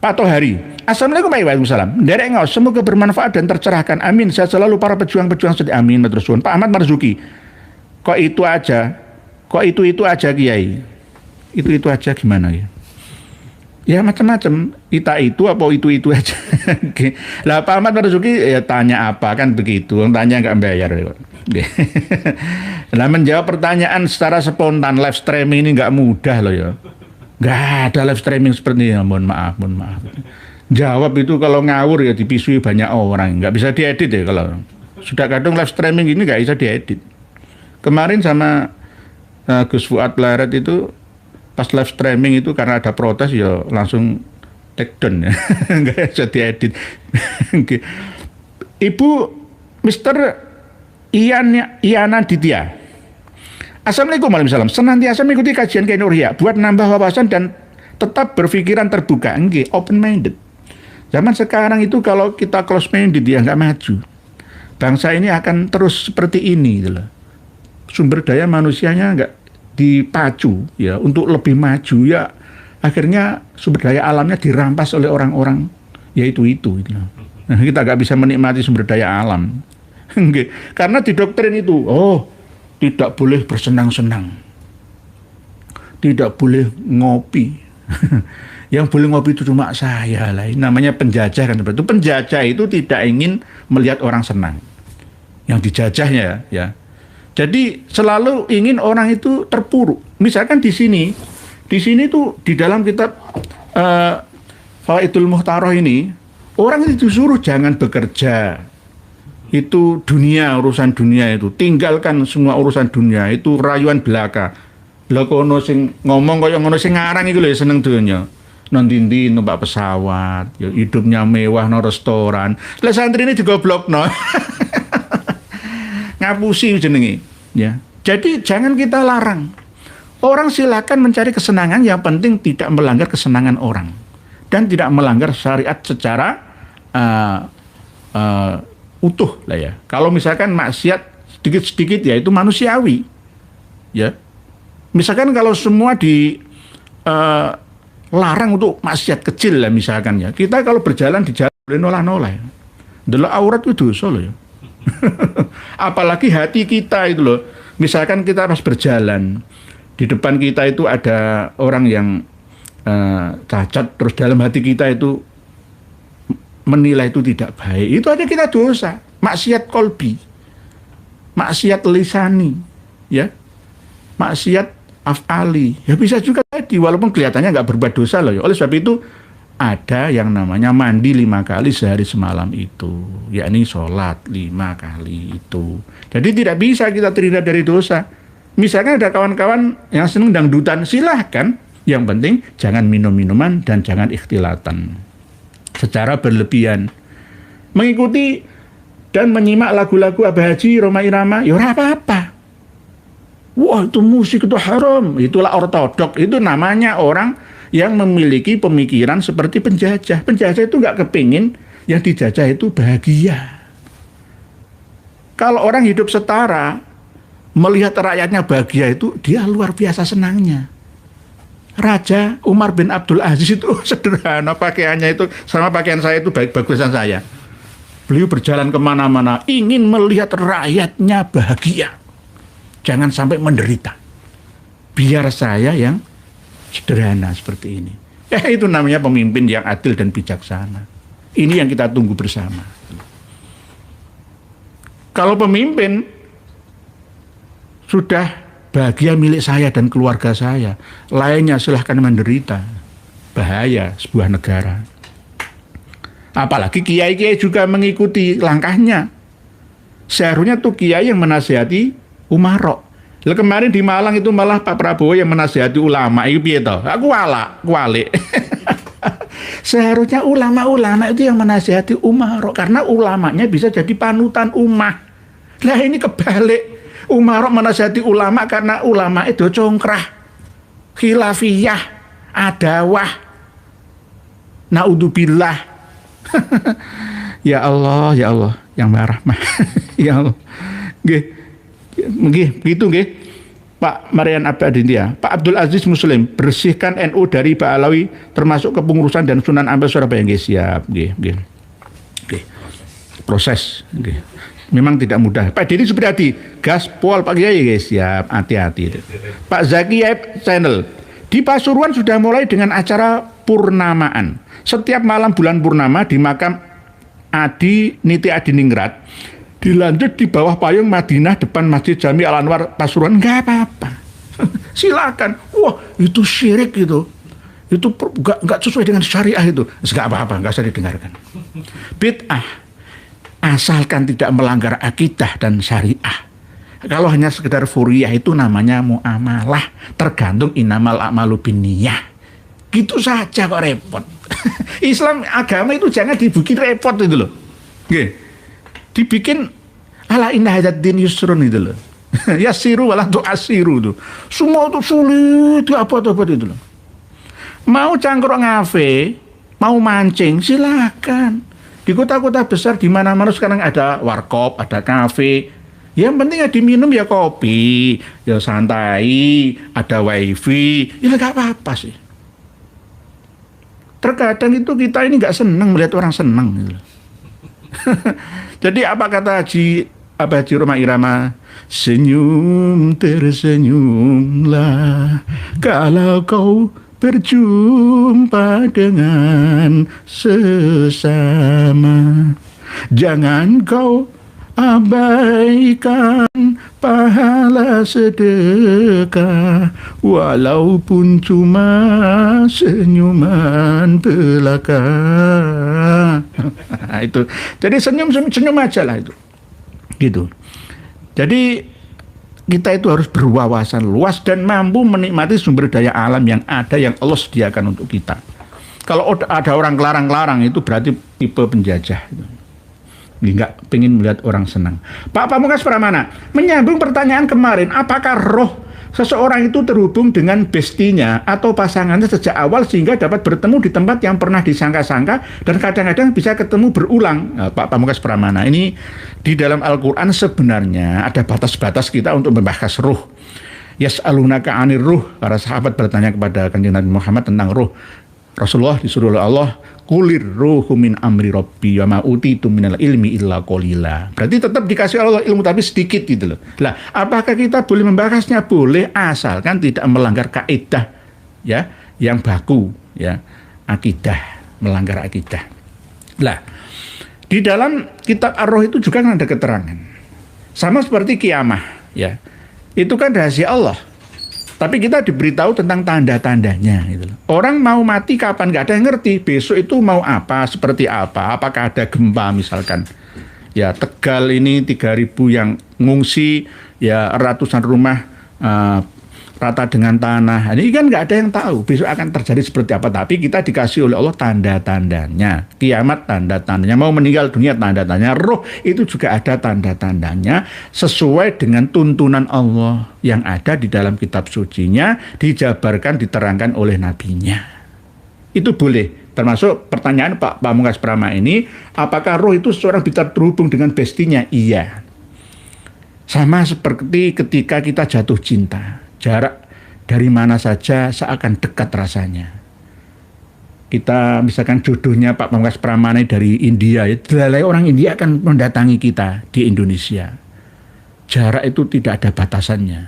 [SPEAKER 1] Pak Tohari, Assalamualaikum warahmatullahi wabarakatuh. Derek ngaos, semoga bermanfaat dan tercerahkan. Amin. Saya selalu para pejuang-pejuang sedih. Amin. Matur suwun. Pak Ahmad Marzuki, kok itu aja Kiai? Itu aja gimana ya? Ya macam-macam. Itu apa itu aja. Lah Pak Ahmad Marzuki ya tanya apa kan begitu. Tanya nggak bayar. Nah menjawab pertanyaan secara spontan live streaming ini nggak mudah loh ya. Nggak ada live streaming seperti ini. Mohon maaf. Jawab itu kalau ngawur ya dipisui banyak orang. Nggak bisa diedit ya kalau. Sudah kadang live streaming ini nggak bisa diedit. Kemarin sama Gus Fuad Laret itu pas live streaming itu karena ada protes ya langsung take down ya. Nggak bisa diedit. Ibu Mr. Iyana Ditya. Assalamualaikum warahmatullahi wabarakatuh. Senantiasa mengikuti kajian Kiai Nurhia buat nambah wawasan dan tetap berpikiran terbuka, open minded. Zaman sekarang itu kalau kita close minded ya nggak maju. Bangsa ini akan terus seperti ini gitu loh. Sumber daya manusianya nggak dipacu ya untuk lebih maju ya, akhirnya sumber daya alamnya dirampas oleh orang-orang yaitu itu. Nah, kita nggak bisa menikmati sumber daya alam. Karena di doktrin itu, tidak boleh bersenang-senang, tidak boleh ngopi. Yang boleh ngopi itu cuma saya lah. Namanya penjajah kan seperti itu. Penjajah itu tidak ingin melihat orang senang. Yang dijajahnya ya. Jadi selalu ingin orang itu terpuruk. Misalkan di sini tuh di dalam kitab Fawaidul Muhtaroh ini, orang itu disuruh jangan bekerja. Itu dunia, urusan dunia itu. Tinggalkan semua urusan dunia, itu rayuan belaka. Lah kono sing ngomong kaya ngono sing ngarang iku lho seneng donya. Nang ndi numpak pesawat, ya hidupnya mewah no restoran. Lah santri ini digoblokno. Ngapusi jenenge, ya. Jadi jangan kita larang. Orang silakan mencari kesenangan, yang penting tidak melanggar kesenangan orang dan tidak melanggar syariat secara utuh lah ya. Kalau misalkan maksiat sedikit-sedikit ya itu manusiawi. Ya. Misalkan kalau semua larang untuk maksiat kecil lah misalkan ya. Kita kalau berjalan di jalan boleh nolah-nolah ya. Delok aurat itu dosa loh ya. Apalagi hati kita itu loh. Misalkan kita pas berjalan di depan kita itu ada orang yang cacat, terus dalam hati kita itu menilai itu tidak baik, itu aja kita dosa. Maksiat kolbi, maksiat lisani, ya, maksiat af'ali, ya bisa juga tadi walaupun kelihatannya nggak berbuat dosa loh ya. Oleh sebab itu ada yang namanya mandi 5 kali sehari semalam itu, yakni sholat 5 kali itu. Jadi tidak bisa kita terhindar dari dosa. Misalkan ada kawan-kawan yang seneng dangdutan, silahkan. Yang penting jangan minum-minuman dan jangan ikhtilatan secara berlebihan. Mengikuti dan menyimak lagu-lagu Abah Haji, Roma Irama, ya ora apa-apa. Wah itu musik itu haram, itulah ortodok. Itu namanya orang yang memiliki pemikiran seperti penjajah. Penjajah itu nggak kepingin yang dijajah itu bahagia. Kalau orang hidup setara, melihat rakyatnya bahagia itu, dia luar biasa senangnya. Raja Umar bin Abdul Aziz itu sederhana pakaiannya itu, sama pakaian saya itu baik-bagusan saya. Beliau berjalan kemana-mana, ingin melihat rakyatnya bahagia. Jangan sampai menderita. Biar saya yang sederhana seperti ini. Itu namanya pemimpin yang adil dan bijaksana. Ini yang kita tunggu bersama. Kalau pemimpin sudah bahagia milik saya dan keluarga saya, lainnya silahkan menderita. Bahaya sebuah negara. Apalagi kiai-kiai juga mengikuti langkahnya. Seharusnya tuh kiai yang menasihati umarok. Lah kemarin di Malang itu malah Pak Prabowo yang menasihati ulama. Itu piye to? Aku walik. Seharusnya ulama-ulama itu yang menasihati umarok, karena ulamanya bisa jadi panutan ummah. Lah ini kebalik. Umarok menasihati ulama karena ulama itu congkrah, khilafiyah, adawah, naudzubillah. Ya Allah, yang marah mah. Ya Allah. Nggih, begitu nggih. Pak Marian Abadindia, Pak Abdul Aziz Muslim, bersihkan NU dari Ba'alawi termasuk kepengurusan dan Sunan Ampel Surabaya. Nggih, siap. Nggih. Proses nggih. Memang tidak mudah. Pak Didi Supriyadi, gaspol Pak Kiai, guys, siap, hati-hati. Pak Zaki Channel, di Pasuruan sudah mulai dengan acara purnamaan. Setiap malam bulan purnama di makam Adi Niti Adiningrat, dilanjut di bawah payung Madinah depan Masjid Jami Al Anwar Pasuruan, nggak apa-apa. Silakan. Wah, itu syirik itu. Itu nggak sesuai dengan syariah itu. Nggak apa-apa, nggak usah didengarkan. Bid'ah. Asalkan tidak melanggar akidah dan syariah. Kalau hanya sekedar furiyah itu namanya muamalah, tergantung innamal a'malu binniyah. Gitu saja kok repot. Islam agama itu jangan dibikin repot itu loh. Oke. Dibikin ala inna hadzal din yusrun itu loh. Yasiru wala tu'asiru itu. Semua itu sulit, itu apa itu loh. Mau cangkruk ngafe, mau mancing, silakan. Di kota-kota besar di mana-mana sekarang ada warkop, ada kafe. Yang penting ya diminum ya kopi, ya santai, ada wifi, ya nggak apa-apa sih. Terkadang itu kita ini nggak senang melihat orang senang. Gitu. Jadi apa kata Haji Roma Irama? Senyum tersenyumlah kalau kau berjumpa dengan sesama. Jangan kau abaikan pahala sedekah, walaupun cuma senyuman belaka. Itu. Jadi senyum aja lah itu. Gitu. Jadi kita itu harus berwawasan luas dan mampu menikmati sumber daya alam yang ada, yang Allah sediakan untuk kita. Kalau ada orang kelarang-larang itu berarti tipe penjajah. Nggak pengen melihat orang senang. Pak Pamungkas Pramana, menyambung pertanyaan kemarin, apakah roh seseorang itu terhubung dengan bestinya atau pasangannya sejak awal sehingga dapat bertemu di tempat yang pernah disangka-sangka dan kadang-kadang bisa ketemu berulang? Nah, Pak Pamungkas Pramana, ini di dalam Al-Quran sebenarnya ada batas-batas kita untuk membahas ruh. Yas'alunaka 'anir ruh, para sahabat bertanya kepada Kanjeng Nabi Muhammad tentang ruh. Rasulullah disuruh oleh Allah, kulir ruhu min amri rabbi wa ma utitu minal ilmi illa qalila. Berarti tetap dikasih Allah ilmu tapi sedikit gitu loh. Lah, apakah kita boleh membahasnya? Boleh, asalkan tidak melanggar kaidah ya, yang baku ya, akidah, melanggar akidah. Lah, di dalam kitab Ar-Ruh itu juga kan ada keterangan. Sama seperti kiamah ya. Itu kan rahasia Allah. Tapi kita diberitahu tentang tanda-tandanya. Gitu. Orang mau mati kapan nggak ada yang ngerti. Besok itu mau apa, seperti apa. Apakah ada gempa misalkan. Ya Tegal ini 3.000 yang ngungsi. Ya ratusan rumah rata dengan tanah. Ini kan nggak ada yang tahu. Besok akan terjadi seperti apa. Tapi kita dikasih oleh Allah tanda-tandanya. Kiamat tanda-tandanya. Mau meninggal dunia tanda-tandanya. Roh itu juga ada tanda-tandanya. Sesuai dengan tuntunan Allah yang ada di dalam kitab sucinya, dijabarkan, diterangkan oleh nabinya. Itu boleh. Termasuk pertanyaan Pak Pamungkas Prama ini, apakah roh itu seorang bisa terhubung dengan bestinya? Iya. Sama seperti ketika kita jatuh cinta. Jarak dari mana saja seakan dekat rasanya. Kita misalkan jodohnya Pak Pamungkas Pramana dari India, ya, orang India akan mendatangi kita di Indonesia. Jarak itu tidak ada batasannya.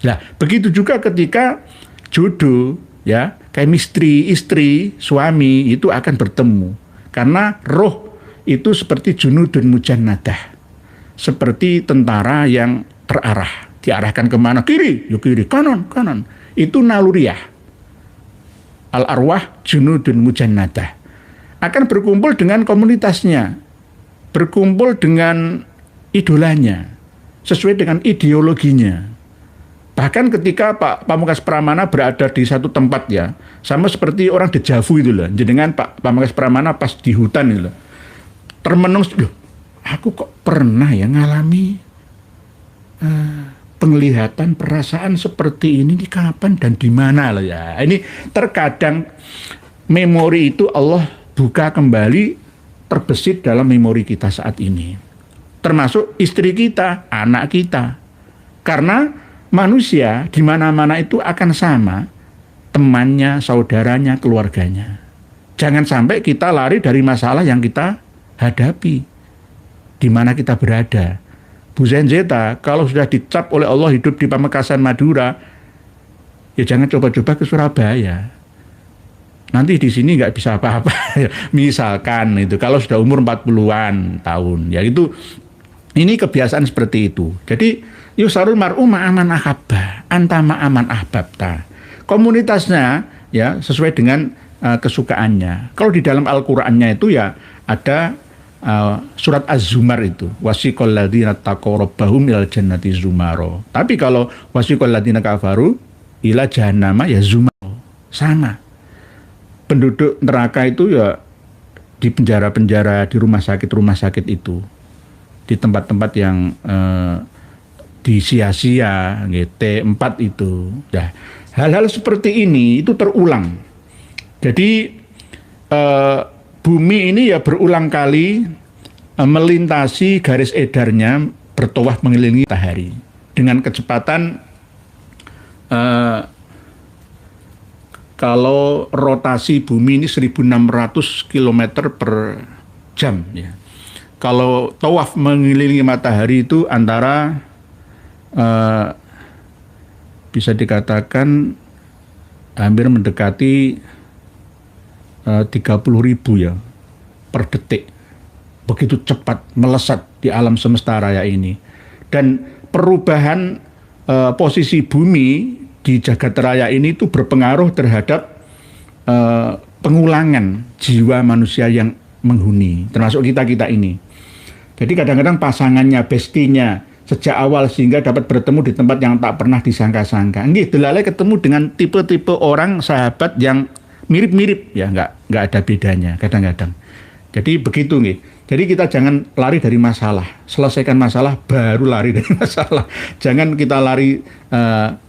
[SPEAKER 1] Nah, begitu juga ketika jodoh, ya, chemistry, istri, suami itu akan bertemu. Karena roh itu seperti junudun mujannadah. Seperti tentara yang terarah. Diarahkan kemana? Kiri, ya kiri, kanan, kanan. Itu naluriah. Al-arwah junudun mujannadah. Akan berkumpul dengan komunitasnya. Berkumpul dengan idolanya. Sesuai dengan ideologinya. Bahkan ketika Pak Pamungkas Pramana berada di satu tempat, ya, sama seperti orang dejavu itu loh. Jenengan Pak Pamungkas Pramana pas di hutan itu loh. Termenung, loh, aku kok pernah ya ngalami penglihatan perasaan seperti ini di kapan dan di mana loh ya. Ini terkadang memori itu Allah buka kembali, terbesit dalam memori kita saat ini. Termasuk istri kita, anak kita. Karena manusia di mana-mana itu akan sama, temannya, saudaranya, keluarganya. Jangan sampai kita lari dari masalah yang kita hadapi, di mana kita berada. Bu Zenzeta, kalau sudah dicap oleh Allah hidup di Pamekasan Madura, ya jangan coba-coba ke Surabaya. Nanti di sini nggak bisa apa-apa. Misalkan itu, kalau sudah umur 40-an tahun, ya itu, ini kebiasaan seperti itu. Jadi yusarul mar'u ma'aman ahabba, anta ma'aman ahbabta. Komunitasnya ya sesuai dengan kesukaannya. Kalau di dalam Al-Qur'annya itu ya ada surat Az-Zumar itu, wasiqal ladzina taqaw rabbahum ilal jannati zumaro. Tapi kalau wasiqal ladzina kafaru ila jahannama ya zumaro. Sama. Penduduk neraka itu ya di penjara-penjara, di rumah sakit itu. Di tempat-tempat yang di sia-sia, T4 itu. Nah, hal-hal seperti ini itu terulang. Jadi bumi ini ya berulang kali melintasi garis edarnya, bertawaf mengelilingi matahari dengan kecepatan kalau rotasi bumi ini 1.600 km per jam. Ya. Kalau tawaf mengelilingi matahari itu antara bisa dikatakan hampir mendekati 30.000 ya per detik. Begitu cepat melesat di alam semesta raya ini. Dan perubahan posisi bumi di jagat raya ini itu berpengaruh terhadap pengulangan jiwa manusia yang menghuni, termasuk kita ini. Jadi kadang-kadang pasangannya, bestinya sejak awal sehingga dapat bertemu di tempat yang tak pernah disangka-sangka. Nggih, delalai ketemu dengan tipe-tipe orang sahabat yang mirip-mirip, ya nggak ada bedanya kadang-kadang. Jadi begitu nggih. Jadi kita jangan lari dari masalah, selesaikan masalah baru lari dari masalah. Jangan kita lari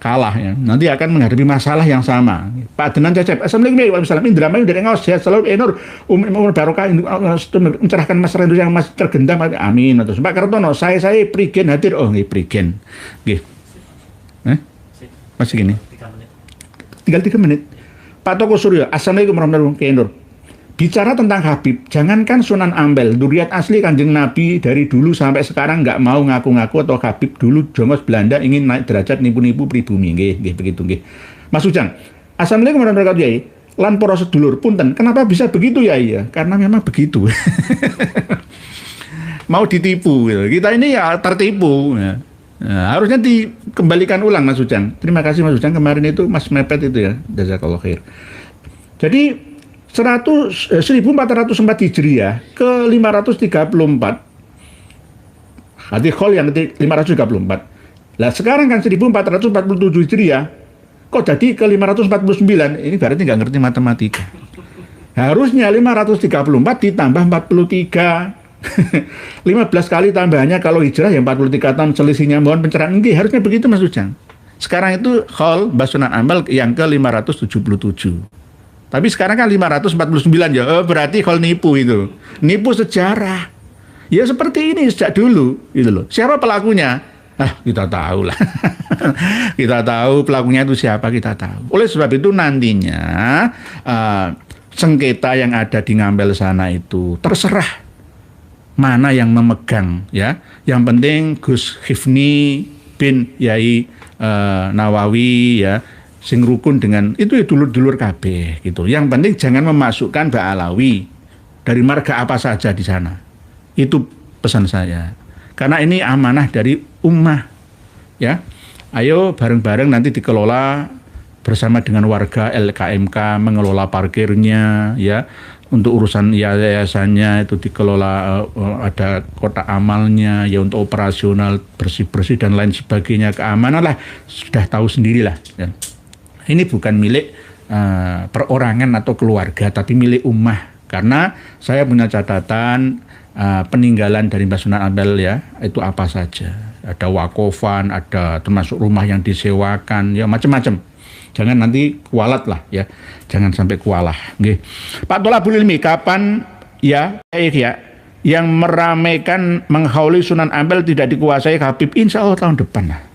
[SPEAKER 1] kalah ya. Nanti akan menghadapi masalah yang sama. Pak Denan Cecep, Assalamualaikum warahmatullahi wabarakatuh. Drama dari ngawas sehat selalu enur umur barokah mencerahkan masyarakat Indonesia yang masih tergendam. Amin. Terus Pak Kartono, saya prigen hadir. Oh nggih prigen. Nggih. Masih gini. 3 menit. Tinggal 3 menit. Pak Toko Suryo, Assalamualaikum warahmatullahi wabarakatuh. Bicara tentang Habib, jangankan Sunan Ampel, duriat asli Kanjeng Nabi dari dulu sampai sekarang nggak mau ngaku-ngaku atau Habib dulu jongos Belanda ingin naik derajat nipu-nipu pribumi, nggih begitu nggih. Mas Ujang, Assalamualaikum warahmatullahi wabarakatuh, Yai. Lan para sedulur punten, kenapa bisa begitu ya? Iya, karena memang begitu. Mau ditipu, gitu. Kita ini ya tertipu. Ya. Nah, harusnya dikembalikan ulang Mas Ujang. Terima kasih Mas Ujang, kemarin itu Mas Mepet itu ya, jazakallahu khair. Jadi 1404 Hijriah ke 534 Hati Khol yang 534. Lah sekarang kan 1447 Hijriah kok jadi ke 549. Ini berarti nggak ngerti matematika. Harusnya 534 ditambah 43. 15 kali tambahannya kalau hijrah yang 43 tahun selisihnya mohon pencerahan. Enggak, harusnya begitu Mas Ujang. Sekarang itu Khol Basunan Amal yang ke 577. Tapi sekarang kan 549 ya. Oh, berarti khol nipu itu. Nipu sejarah. Ya seperti ini sejak dulu gitu loh. Siapa pelakunya? Kita tahu lah. Kita tahu pelakunya itu siapa, kita tahu. Oleh sebab itu nantinya sengketa yang ada di Ngambel sana itu terserah mana yang memegang ya. Yang penting Gus Hifni bin Yai Nawawi ya, sing rukun dengan itu ya dulur-dulur kabeh gitu. Yang penting jangan memasukkan Mbak Alawi dari marga apa saja di sana. Itu pesan saya. Karena ini amanah dari ummah ya. Ayo bareng-bareng nanti dikelola bersama dengan warga LKMK, mengelola parkirnya ya. Untuk urusan yayasannya itu dikelola, ada kotak amalnya ya, untuk operasional bersih-bersih dan lain sebagainya, keamanan lah sudah tahu sendirilah ya. Ini bukan milik perorangan atau keluarga, tapi milik ummah. Karena saya punya catatan peninggalan dari Mbah Sunan Ampel ya, itu apa saja. Ada wakofan, ada termasuk rumah yang disewakan, ya macam-macam. Jangan nanti kualat lah ya, jangan sampai kualah. Nggih. Pak Tholabul Ilmi, kapan ya yang meramaikan menghauli Sunan Ampel tidak dikuasai Habib? Insya Allah tahun depan lah.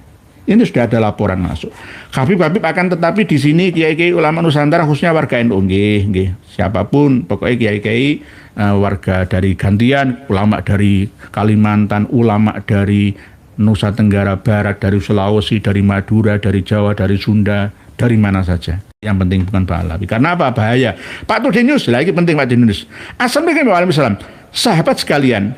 [SPEAKER 1] Ini sudah ada laporan masuk. Habib akan, tetapi di sini kiai-kiai ulama Nusantara khususnya warga NU nggih. Siapapun pokoknya kiai-kiai warga dari gantian, ulama dari Kalimantan, ulama dari Nusa Tenggara Barat, dari Sulawesi, dari Madura, dari Jawa, dari Sunda, dari mana saja. Yang penting bukan Pak Alawi. Karena apa? Bahaya. Pak Tudenius, lagi penting Pak Tudenius. Assalamualaikum. Sahabat sekalian,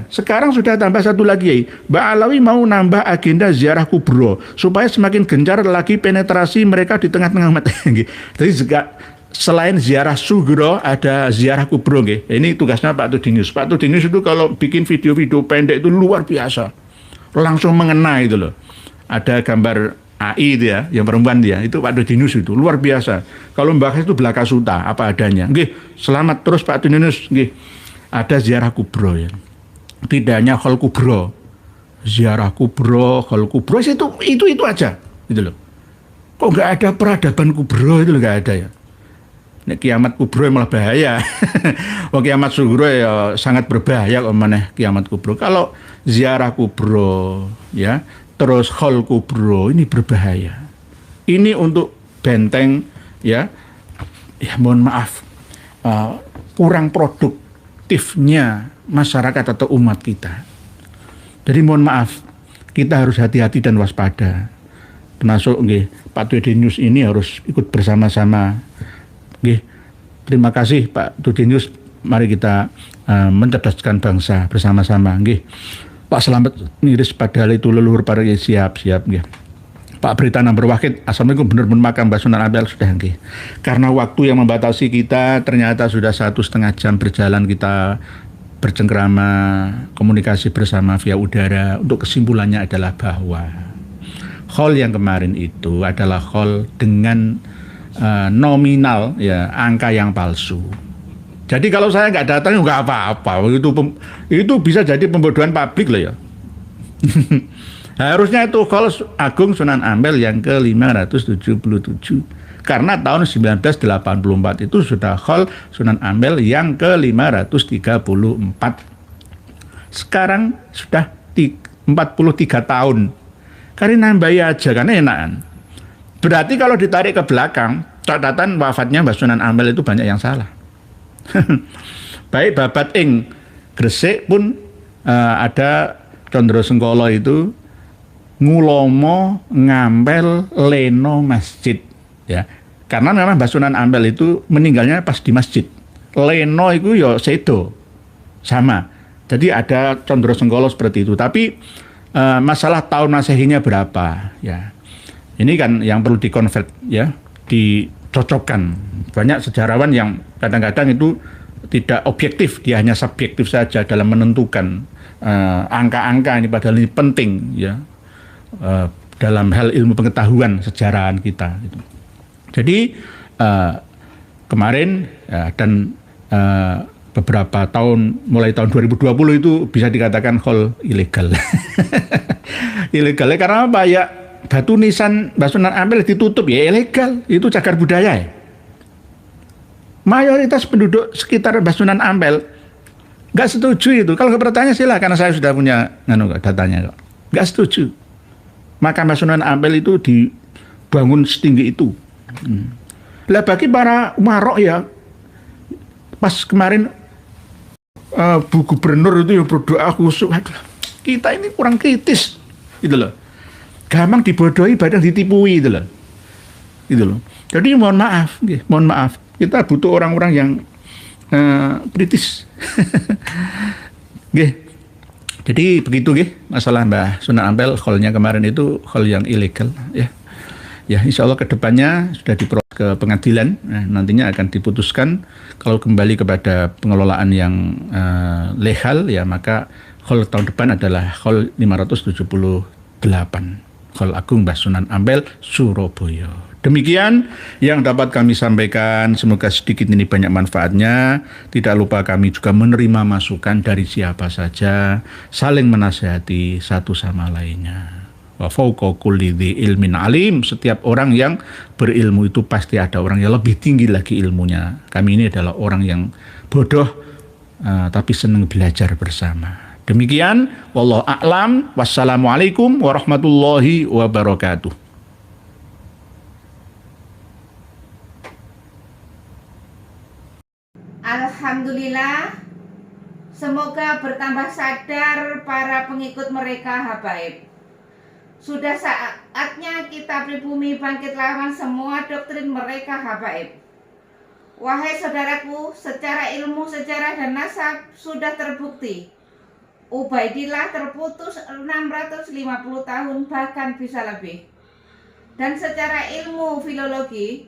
[SPEAKER 1] sekarang sudah tambah satu lagi. Mbak Alawi mau nambah agenda ziarah kubro supaya semakin gencar lagi penetrasi mereka di tengah-tengah umat. Jadi selain ziarah sugro ada ziarah kubro. Ini tugasnya Pak Tudenius. Pak Tudenius itu kalau bikin video-video pendek itu luar biasa. Langsung mengena itu loh. Ada gambar AI itu ya, yang perempuan dia, itu Pak Tudenius itu luar biasa. Kalau Mbak itu belaka suta apa adanya. Nggih, selamat terus Pak Tudenius. Nggih. Ada ziarah kubro ya. Tidak hanya khol kubro. Ziarah kubro, khol kubro itu aja gitu loh. Kok nggak ada peradaban kubro itu loh, nggak ada ya. Nek kiamat kubro malah bahaya. Wong kiamat sugro ya sangat berbahaya kok meneh kiamat kubro. Kalau ziarah kubro ya, terus khol kubro ini berbahaya. Ini untuk benteng ya. Ya mohon maaf, kurang produktifnya masyarakat atau umat kita. Jadi mohon maaf, kita harus hati-hati dan waspada. Termasuk nggih, Pak Tudenius ini harus ikut bersama-sama. Nggih, terima kasih Pak Tudenius. Mari kita mencerdaskan bangsa bersama-sama. Nggih, Pak Selamat Niris Padahal itu leluhur para siap nggih. Pak Berita Number Wahid, assalamualaikum, benar-benar makam Mbah Sunan Ampel sudah nggih. Karena waktu yang membatasi kita, ternyata sudah 1,5 jam berjalan kita bercengkrama komunikasi bersama via udara. Untuk kesimpulannya adalah bahwa khol yang kemarin itu adalah khol dengan nominal ya, angka yang palsu. Jadi kalau saya nggak datang nggak apa-apa. Itu bisa jadi pembodohan publik loh ya. Harusnya itu khol Agung Sunan Ampel yang ke-577. Karena tahun 1984 itu sudah khol Sunan Ampel yang ke-534. Sekarang sudah 43 tahun. Karena nambahi aja kan enakan. Berarti kalau ditarik ke belakang, catatan wafatnya Mbah Sunan Ampel itu banyak yang salah. Baik babat ing Gresik pun ada Condro Sengkolo itu ngulomo ngampel leno masjid ya. Karena memang Mbah Sunan Ampel itu meninggalnya pas di masjid. Leno itu ya sedo sama. Jadi ada Condro Sengkolo seperti itu. Tapi masalah tahun Masehinya berapa ya. Ini kan yang perlu dikonvert ya, dicocokkan. Banyak sejarawan yang kadang-kadang itu tidak objektif, dia hanya subjektif saja dalam menentukan angka-angka ini, padahal ini penting ya dalam hal ilmu pengetahuan sejarahan kita. Gitu. Jadi kemarin ya, dan beberapa tahun, mulai tahun 2020 itu bisa dikatakan khol ilegal. Ilegal karena apa ya? Batu nisan Mbah Sunan Ampel ditutup ya ilegal, itu cagar budaya ya. mayoritas penduduk sekitar Basunan Ampel nggak setuju itu. Kalau bertanya silakan, saya sudah punya datanya kok. Nggak setuju. Makam Basunan Ampel itu dibangun setinggi itu. Lah bagi para umarok ya, pas kemarin Bu Gubernur itu yang berdoa khusyuk, aduh, kita ini kurang kritis, gitu loh. Gampang dibodohi, badang ditipui, gitu loh. Gitu loh. Jadi mohon maaf, kita butuh orang-orang yang kritis. Jadi begitu masalah Mbah Sunan Ampel, kholnya kemarin itu khol yang ilegal ya. Ya, insya Allah kedepannya sudah diproses ke pengadilan, nantinya akan diputuskan kalau kembali kepada pengelolaan yang legal ya, maka khol tahun depan adalah khol 578, khol Agung Mbah Sunan Ampel Surabaya. Demikian yang dapat kami sampaikan, semoga sedikit ini banyak manfaatnya. Tidak lupa kami juga menerima masukan dari siapa saja, saling menasihati satu sama lainnya. Wa fauqa kulli dzi ilmin alim, setiap orang yang berilmu itu pasti ada orang yang lebih tinggi lagi ilmunya. Kami ini adalah orang yang bodoh tapi senang belajar bersama. Demikian, wallahu a'lam, wassalamualaikum warahmatullahi wabarakatuh.
[SPEAKER 2] Alhamdulillah, semoga bertambah sadar para pengikut mereka habaib. Sudah saatnya kita pribumi bangkit lawan semua doktrin mereka habaib. Wahai saudaraku, secara ilmu, sejarah dan nasab sudah terbukti Ubaidillah terputus 650 tahun, bahkan bisa lebih. Dan secara ilmu filologi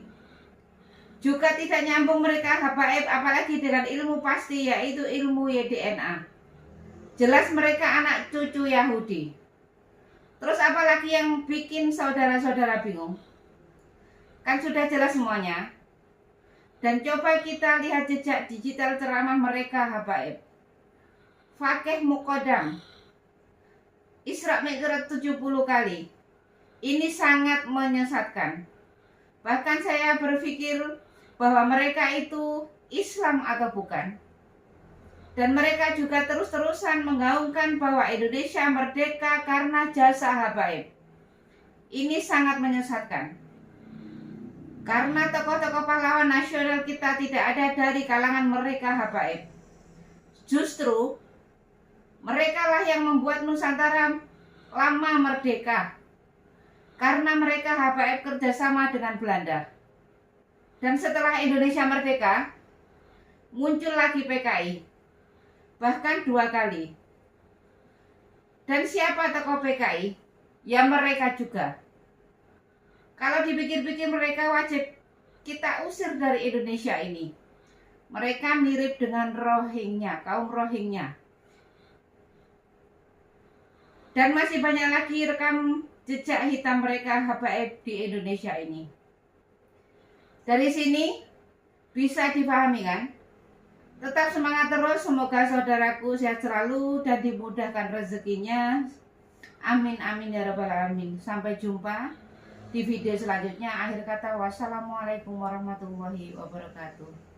[SPEAKER 2] juga tidak nyambung mereka habaib, apalagi dengan ilmu pasti, yaitu ilmu YDNA. Jelas mereka anak cucu Yahudi. Terus apalagi yang bikin saudara-saudara bingung? Kan sudah jelas semuanya. Dan coba kita lihat jejak digital ceramah mereka habaib. Fakih Muqaddam, Isra Mi'raj 70 kali. Ini sangat menyesatkan. Bahkan saya berpikir bahwa mereka itu Islam atau bukan. Dan mereka juga terus-terusan menggaungkan bahwa Indonesia merdeka karena jasa habaib. Ini sangat menyesatkan. Karena tokoh-tokoh pahlawan nasional kita tidak ada dari kalangan mereka habaib. Justru mereka lah yang membuat Nusantara lama merdeka. Karena mereka habaib kerjasama dengan Belanda. Dan setelah Indonesia merdeka, muncul lagi PKI. Bahkan 2 kali. Dan siapa tokoh PKI? Ya mereka juga. Kalau dipikir-pikir mereka wajib kita usir dari Indonesia ini. Mereka mirip dengan Rohingya, kaum Rohingya. Dan masih banyak lagi rekam jejak hitam mereka habaib di Indonesia ini. Dari sini bisa dipahami kan? Tetap semangat terus, semoga saudaraku sehat selalu dan dimudahkan rezekinya. Amin amin ya rabbal alamin. Sampai jumpa di video selanjutnya. Akhir kata, wassalamualaikum warahmatullahi wabarakatuh.